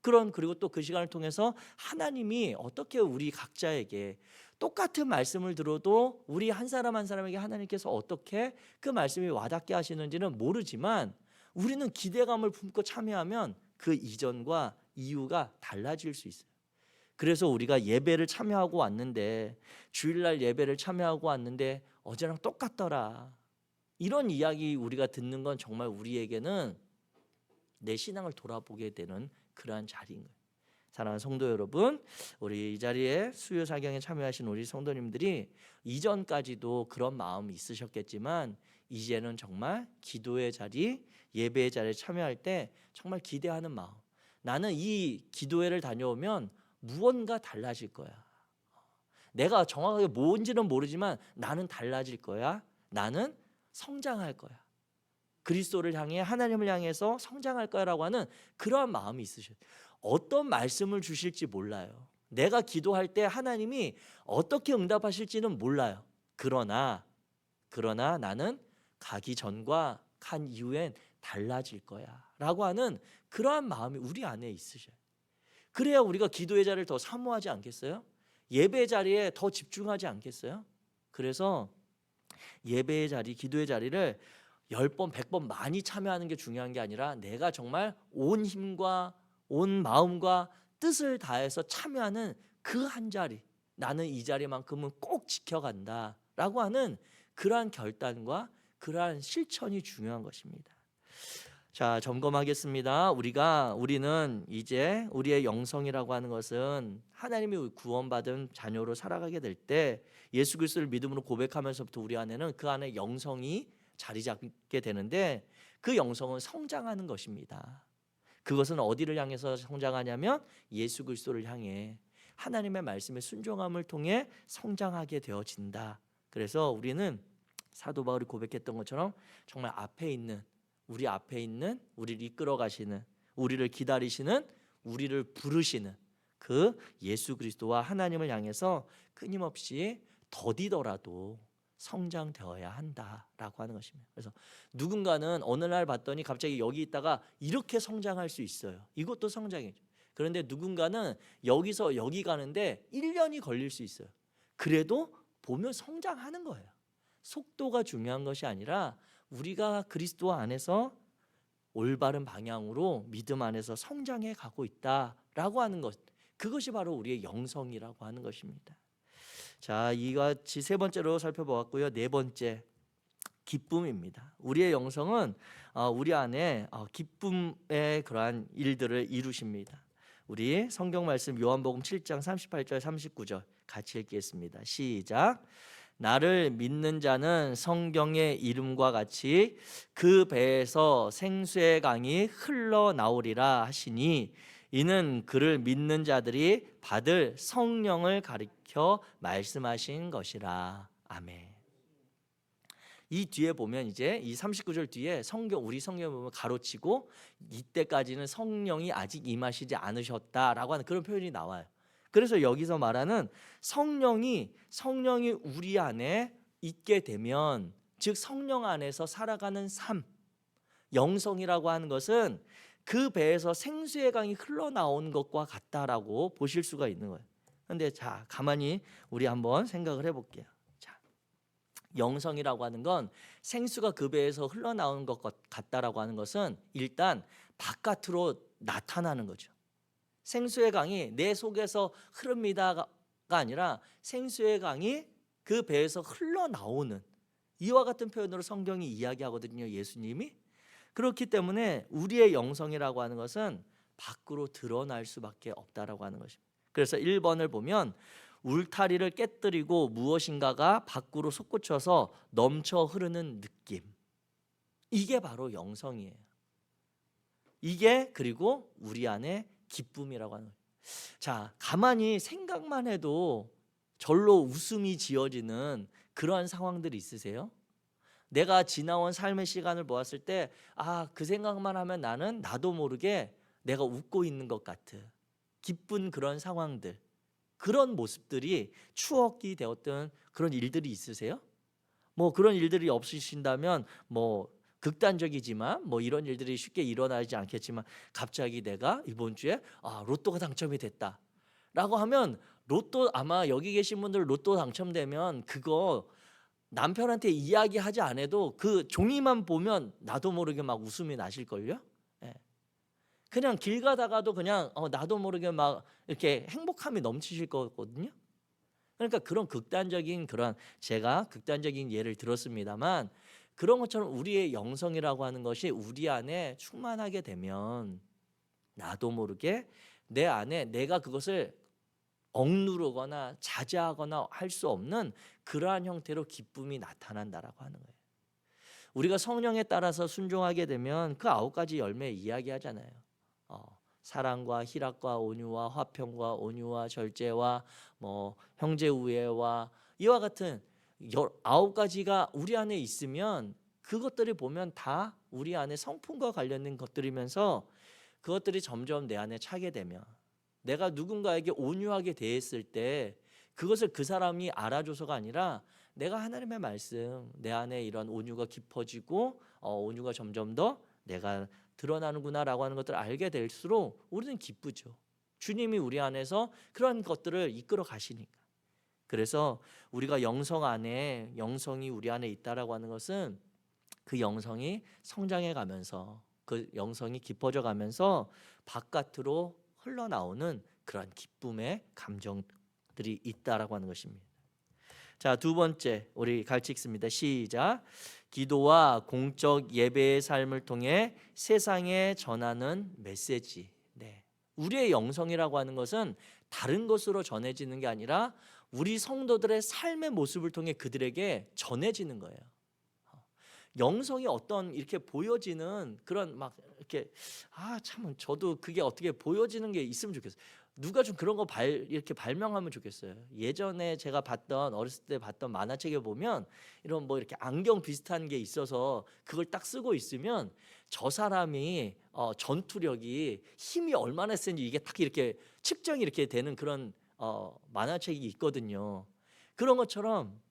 그리고 또 그 시간을 통해서 하나님이 어떻게 우리 각자에게 똑같은 말씀을 들어도 우리 한 사람 한 사람에게 하나님께서 어떻게 그 말씀이 와닿게 하시는지는 모르지만, 우리는 기대감을 품고 참여하면 그 이전과 이후가 달라질 수 있어요. 그래서 우리가 예배를 참여하고 왔는데, 주일날 예배를 참여하고 왔는데 어제랑 똑같더라, 이런 이야기 우리가 듣는 건 정말 우리에게는 내 신앙을 돌아보게 되는 그러한 자리인 거예요. 사랑하는 성도 여러분, 우리 이 자리에 수요 사경에 참여하신 우리 성도님들이 이전까지도 그런 마음이 있으셨겠지만, 이제는 정말 기도의 자리, 예배의 자리에 참여할 때 정말 기대하는 마음, 나는 이 기도회를 다녀오면 무언가 달라질 거야, 내가 정확하게 뭔지는 모르지만 나는 달라질 거야, 나는 성장할 거야, 그리스도를 향해, 하나님을 향해서 성장할 거야라고 하는 그러한 마음이 있으셔요. 어떤 말씀을 주실지 몰라요. 내가 기도할 때 하나님이 어떻게 응답하실지는 몰라요. 그러나 나는 가기 전과 간 이후엔 달라질 거야 라고 하는 그러한 마음이 우리 안에 있으셔요. 그래야 우리가 기도의 자리를 더 사모하지 않겠어요? 예배의 자리에 더 집중하지 않겠어요? 그래서 예배의 자리, 기도의 자리를 10번, 100번 많이 참여하는 게 중요한 게 아니라 내가 정말 온 힘과 온 마음과 뜻을 다해서 참여하는 그 한 자리, 나는 이 자리만큼은 꼭 지켜간다라고 하는 그러한 결단과 그러한 실천이 중요한 것입니다. 자, 점검하겠습니다. 우리는 이제 우리의 영성이라고 하는 것은 하나님이 구원받은 자녀로 살아가게 될 때 예수 그리스도를 믿음으로 고백하면서부터 우리 안에는 그 안에 영성이 자리 잡게 되는데, 그 영성은 성장하는 것입니다. 그것은 어디를 향해서 성장하냐면 예수 그리스도를 향해 하나님의 말씀에 순종함을 통해 성장하게 되어진다. 그래서 우리는 사도 바울이 고백했던 것처럼 정말 우리 앞에 있는 우리를 이끌어 가시는, 우리를 기다리시는, 우리를 부르시는 그 예수 그리스도와 하나님을 향해서 끊임없이 더디더라도 성장되어야 한다라고 하는 것입니다. 그래서 누군가는 어느 날 봤더니 갑자기 여기 있다가 이렇게 성장할 수 있어요. 이것도 성장이죠. 그런데 누군가는 여기서 여기 가는데 1년이 걸릴 수 있어요. 그래도 보면 성장하는 거예요. 속도가 중요한 것이 아니라 우리가 그리스도 안에서 올바른 방향으로 믿음 안에서 성장해 가고 있다라고 하는 것, 그것이 바로 우리의 영성이라고 하는 것입니다. 자, 이같이 세 번째로 살펴보았고요. 네 번째, 기쁨입니다. 우리의 영성은 우리 안에 기쁨의 그러한 일들을 이루십니다. 우리 성경 말씀 요한복음 7장 38절 39절 같이 읽겠습니다. 시작. 나를 믿는 자는 성경의 이름과 같이 그 배에서 생수의 강이 흘러나오리라 하시니, 이는 그를 믿는 자들이 받을 성령을 가리켜 말씀하신 것이라. 아멘. 이 뒤에 보면 이제 이 39절 뒤에 우리 성경에 보면 가로치고 이때까지는 성령이 아직 임하시지 않으셨다라고 하는 그런 표현이 나와요. 그래서 여기서 말하는 성령이 우리 안에 있게 되면, 즉 성령 안에서 살아가는 삶, 영성이라고 하는 것은 그 배에서 생수의 강이 흘러나온 것과 같다라고 보실 수가 있는 거예요. 그런데 자, 가만히 우리 한번 생각을 해볼게요. 자, 영성이라고 하는 건 생수가 그 배에서 흘러나온 것 같다라고 하는 것은 일단 바깥으로 나타나는 거죠. 생수의 강이 내 속에서 흐릅니다가 아니라 생수의 강이 그 배에서 흘러나오는, 이와 같은 표현으로 성경이 이야기하거든요, 예수님이. 그렇기 때문에 우리의 영성이라고 하는 것은 밖으로 드러날 수밖에 없다라고 하는 것입니다. 그래서 1번을 보면 울타리를 깨뜨리고 무엇인가가 밖으로 솟구쳐서 넘쳐 흐르는 느낌, 이게 바로 영성이에요. 이게 그리고 우리 안에 기쁨이라고 하는 거예요. 자, 가만히 생각만 해도 절로 웃음이 지어지는 그러한 상황들이 있으세요? 내가 지나온 삶의 시간을 보았을 때 그 생각만 하면 나는 나도 모르게 내가 웃고 있는 것 같은 기쁜 그런 상황들, 그런 모습들이 추억이 되었던 그런 일들이 있으세요? 뭐 그런 일들이 없으신다면 극단적이지만 이런 일들이 쉽게 일어나지 않겠지만, 갑자기 내가 이번 주에 로또가 당첨이 됐다라고 하면, 로또, 아마 여기 계신 분들 로또 당첨되면 그거 남편한테 이야기하지 않아도 그 종이만 보면 나도 모르게 막 웃음이 나실걸요. 예. 그냥 길 가다가도 그냥 나도 모르게 막 이렇게 행복함이 넘치실 거거든요. 그러니까 그런 제가 극단적인 예를 들었습니다만, 그런 것처럼 우리의 영성이라고 하는 것이 우리 안에 충만하게 되면 나도 모르게 내 안에 내가 그것을 억누르거나 자제하거나 할 수 없는 그러한 형태로 기쁨이 나타난다라고 하는 거예요. 우리가 성령에 따라서 순종하게 되면 그 9가지 열매 이야기하잖아요. 사랑과 희락과 온유와 화평과 온유와 절제와 형제 우애와 이와 같은 9가지가 우리 안에 있으면, 그것들이 보면 다 우리 안에 성품과 관련된 것들이면서 그것들이 점점 내 안에 차게 되면, 내가 누군가에게 온유하게 대했을 때 그것을 그 사람이 알아줘서가 아니라 내가 하나님의 말씀, 내 안에 이런 온유가 깊어지고 온유가 점점 더 내가 드러나는구나라고 하는 것들을 알게 될수록 우리는 기쁘죠. 주님이 우리 안에서 그런 것들을 이끌어 가시니까. 그래서 우리가 영성 안에, 영성이 우리 안에 있다라고 하는 것은 그 영성이 성장해 가면서 그 영성이 깊어져 가면서 바깥으로 흘러나오는 그러한 기쁨의 감정들이 있다라고 하는 것입니다. 자, 두 번째 우리 같이 읽습니다. 시작. 기도와 공적 예배의 삶을 통해 세상에 전하는 메시지. 네. 우리의 영성이라고 하는 것은 다른 것으로 전해지는 게 아니라 우리 성도들의 삶의 모습을 통해 그들에게 전해지는 거예요. 영성이 어떤 이렇게 보여지는 그런 막 이렇게 참 저도 그게 어떻게 보여지는 게 있으면 좋겠어요. 누가 좀 그런 거 이렇게 발명하면 좋겠어요. 예전에 제가 봤던 어렸을 때 봤던 만화책에 보면 이런 뭐 이렇게 안경 비슷한 게 있어서 그걸 딱 쓰고 있으면 저 사람이 전투력이 힘이 얼마나 센지 이게 딱 이렇게 측정이 이렇게 되는 그런 만화책이 있거든요. 그런 것처럼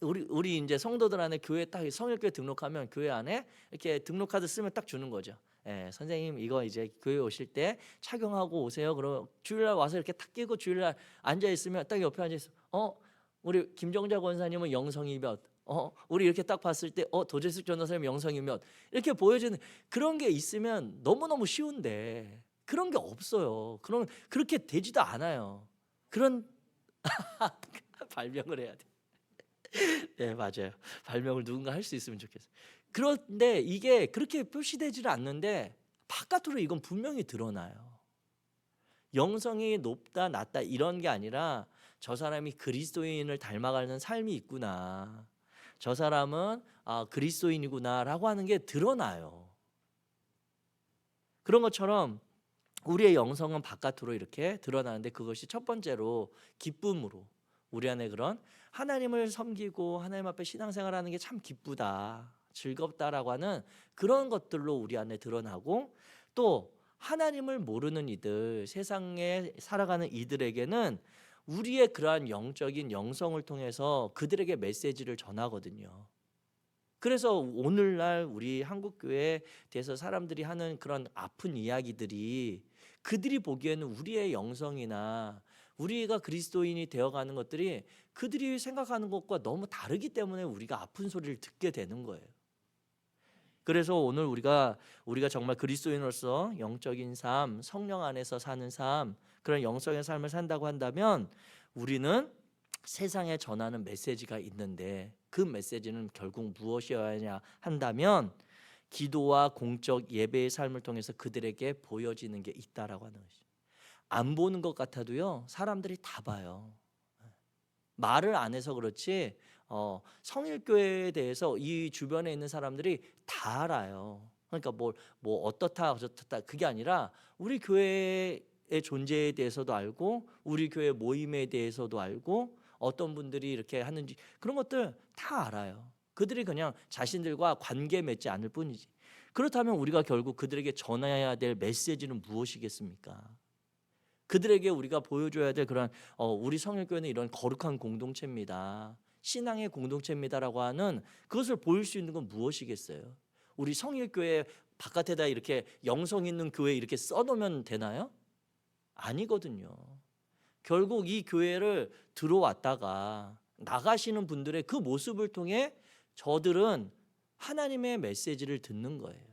우리 이제 성도들 안에 교회 딱 성일교회 등록하면 교회 안에 이렇게 등록카드 쓰면 딱 주는 거죠. 예, 선생님 이거 이제 교회 오실 때 착용하고 오세요. 그럼 주일날 와서 이렇게 딱 끼고 주일날 앉아 있으면 딱 옆에 앉아 있어. 우리 김정자 권사님은 영성이 몇? 우리 이렇게 딱 봤을 때 도재숙 전도사님 영성이 몇? 이렇게 보여지는 그런 게 있으면 너무너무 쉬운데 그런 게 없어요. 그렇게 되지도 않아요. 그런 발명을 해야 돼. 네, 맞아요. 발명을 누군가 할 수 있으면 좋겠어요. 그런데 이게 그렇게 표시되지를 않는데 바깥으로 이건 분명히 드러나요. 영성이 높다 낮다 이런 게 아니라 저 사람이 그리스도인을 닮아가는 삶이 있구나. 저 사람은 그리스도인이구나라고 하는 게 드러나요. 그런 것처럼 우리의 영성은 바깥으로 이렇게 드러나는데 그것이 첫 번째로 기쁨으로 우리 안에 그런 하나님을 섬기고 하나님 앞에 신앙생활하는 게 참 기쁘다, 즐겁다라고 하는 그런 것들로 우리 안에 드러나고 또 하나님을 모르는 이들, 세상에 살아가는 이들에게는 우리의 그러한 영적인 영성을 통해서 그들에게 메시지를 전하거든요. 그래서 오늘날 우리 한국교회에 대해서 사람들이 하는 그런 아픈 이야기들이 그들이 보기에는 우리의 영성이나 우리가 그리스도인이 되어가는 것들이 그들이 생각하는 것과 너무 다르기 때문에 우리가 아픈 소리를 듣게 되는 거예요. 그래서 오늘 우리가 정말 그리스도인으로서 영적인 삶, 성령 안에서 사는 삶, 그런 영성의 삶을 산다고 한다면 우리는 세상에 전하는 메시지가 있는데 그 메시지는 결국 무엇이어야 한다면 기도와 공적 예배의 삶을 통해서 그들에게 보여지는 게 있다라고 하는 것이죠. 안 보는 것 같아도요 사람들이 다 봐요. 말을 안 해서 그렇지 성일교회에 대해서 이 주변에 있는 사람들이 다 알아요. 그러니까 뭐 어떻다 저렇다 그게 아니라 우리 교회의 존재에 대해서도 알고 우리 교회 모임에 대해서도 알고 어떤 분들이 이렇게 하는지 그런 것들 다 알아요. 그들이 그냥 자신들과 관계 맺지 않을 뿐이지. 그렇다면 우리가 결국 그들에게 전해야 될 메시지는 무엇이겠습니까? 그들에게 우리가 보여줘야 될 그런 우리 성일교회는 이런 거룩한 공동체입니다. 신앙의 공동체입니다라고 하는 그것을 보일 수 있는 건 무엇이겠어요? 우리 성일교회 바깥에다 이렇게 영성 있는 교회 이렇게 써놓으면 되나요? 아니거든요. 결국 이 교회를 들어왔다가 나가시는 분들의 그 모습을 통해 저들은 하나님의 메시지를 듣는 거예요.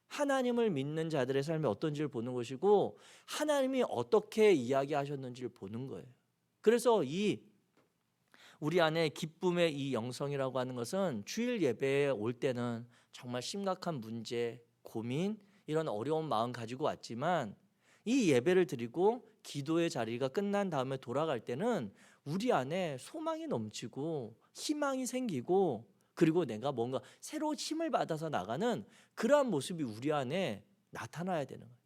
하나님을 믿는 자들의 삶이 어떤지를 보는 것이고 하나님이 어떻게 이야기하셨는지를 보는 거예요. 그래서 우리 안에 기쁨의 이 영성이라고 하는 것은 주일 예배에 올 때는 정말 심각한 문제, 고민, 이런 어려운 마음 가지고 왔지만 이 예배를 드리고 기도의 자리가 끝난 다음에 돌아갈 때는 우리 안에 소망이 넘치고 희망이 생기고 그리고 내가 뭔가 새로 힘을 받아서 나가는 그러한 모습이 우리 안에 나타나야 되는 거예요.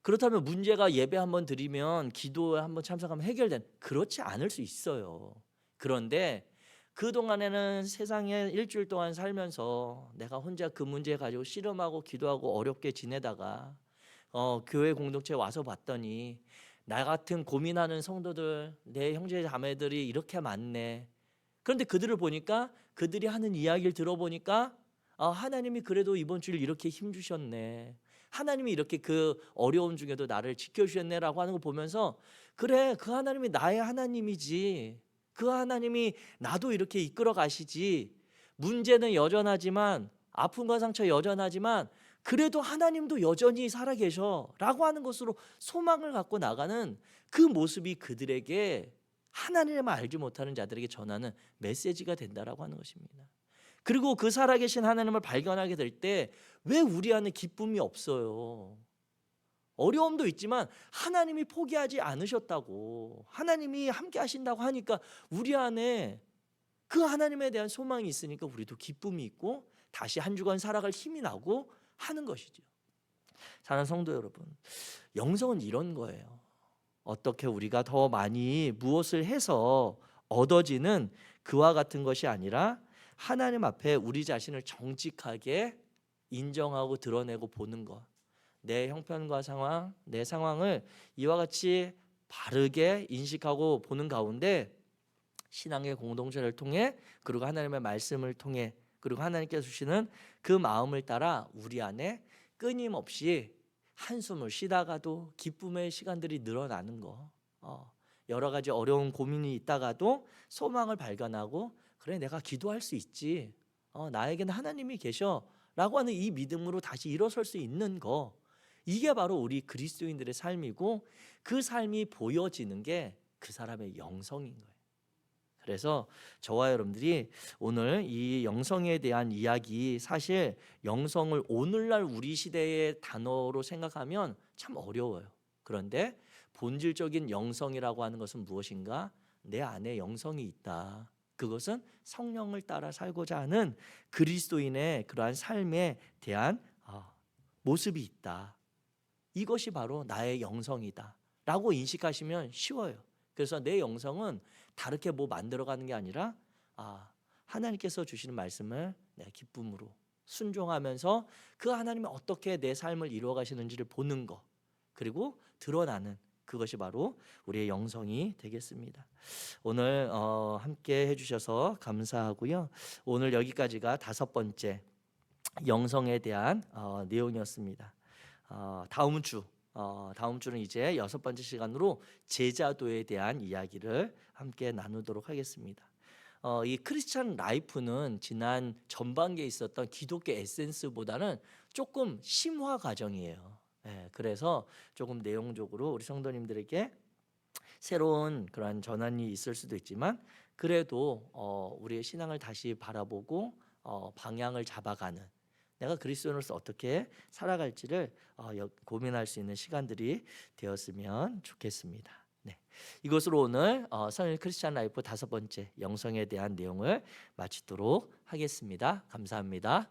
그렇다면 문제가 예배 한번 드리면 기도에 한번 참석하면 해결된 그렇지 않을 수 있어요. 그런데 그동안에는 세상에 일주일 동안 살면서 내가 혼자 그 문제 가지고 씨름하고 기도하고 어렵게 지내다가 교회 공동체에 와서 봤더니 나 같은 고민하는 성도들 내 형제 자매들이 이렇게 많네. 그런데 그들을 보니까 그들이 하는 이야기를 들어보니까 하나님이 그래도 이번 주일 이렇게 힘주셨네. 하나님이 이렇게 그 어려움 중에도 나를 지켜주셨네라고 하는 걸 보면서 그래 그 하나님이 나의 하나님이지. 그 하나님이 나도 이렇게 이끌어 가시지. 문제는 여전하지만, 아픔과 상처 여전하지만 그래도 하나님도 여전히 살아계셔라고 하는 것으로 소망을 갖고 나가는 그 모습이 그들에게, 하나님을 알지 못하는 자들에게 전하는 메시지가 된다라고 하는 것입니다. 그리고 그 살아계신 하나님을 발견하게 될 때 왜 우리 안에 기쁨이 없어요? 어려움도 있지만 하나님이 포기하지 않으셨다고, 하나님이 함께 하신다고 하니까 우리 안에 그 하나님에 대한 소망이 있으니까 우리도 기쁨이 있고 다시 한 주간 살아갈 힘이 나고 하는 것이죠. 사랑하는 성도 여러분, 영성은 이런 거예요. 어떻게 우리가 더 많이 무엇을 해서 얻어지는 그와 같은 것이 아니라 하나님 앞에 우리 자신을 정직하게 인정하고 드러내고 보는 것. 내 형편과 상황, 내 상황을 이와 같이 바르게 인식하고 보는 가운데 신앙의 공동체를 통해, 그리고 하나님의 말씀을 통해, 그리고 하나님께서 주시는 그 마음을 따라 우리 안에 끊임없이 한숨을 쉬다가도 기쁨의 시간들이 늘어나는 거. 여러 가지 어려운 고민이 있다가도 소망을 발견하고, 그래 내가 기도할 수 있지, 나에게는 하나님이 계셔 라고 하는 이 믿음으로 다시 일어설 수 있는 거. 이게 바로 우리 그리스도인들의 삶이고, 그 삶이 보여지는 게 그 사람의 영성인 거예요. 그래서 저와 여러분들이 오늘 이 영성에 대한 이야기, 사실 영성을 오늘날 우리 시대의 단어로 생각하면 참 어려워요. 그런데 본질적인 영성이라고 하는 것은 무엇인가? 내 안에 영성이 있다. 그것은 성령을 따라 살고자 하는 그리스도인의 그러한 삶에 대한 모습이 있다. 이것이 바로 나의 영성이다 라고 인식하시면 쉬워요. 그래서 내 영성은 다르게 뭐 만들어가는 게 아니라 하나님께서 주시는 말씀을 내 기쁨으로 순종하면서 그 하나님이 어떻게 내 삶을 이루어 가시는지를 보는 것, 그리고 드러나는 그것이 바로 우리의 영성이 되겠습니다. 오늘 함께 해주셔서 감사하고요. 오늘 여기까지가 5번째 영성에 대한 내용이었습니다. 다음 주는 이제 6번째 시간으로 제자도에 대한 이야기를 함께 나누도록 하겠습니다. 이 크리스찬 라이프는 지난 전반기에 있었던 기독교 에센스보다는 조금 심화 과정이에요. 그래서 조금 내용적으로 우리 성도님들에게 새로운 그런 전환이 있을 수도 있지만, 그래도 우리의 신앙을 다시 바라보고 방향을 잡아가는, 내가 그리스도인으로서 어떻게 살아갈지를 고민할 수 있는 시간들이 되었으면 좋겠습니다. 네, 이것으로 오늘 성일 크리스찬 라이프 5번째 영성에 대한 내용을 마치도록 하겠습니다. 감사합니다.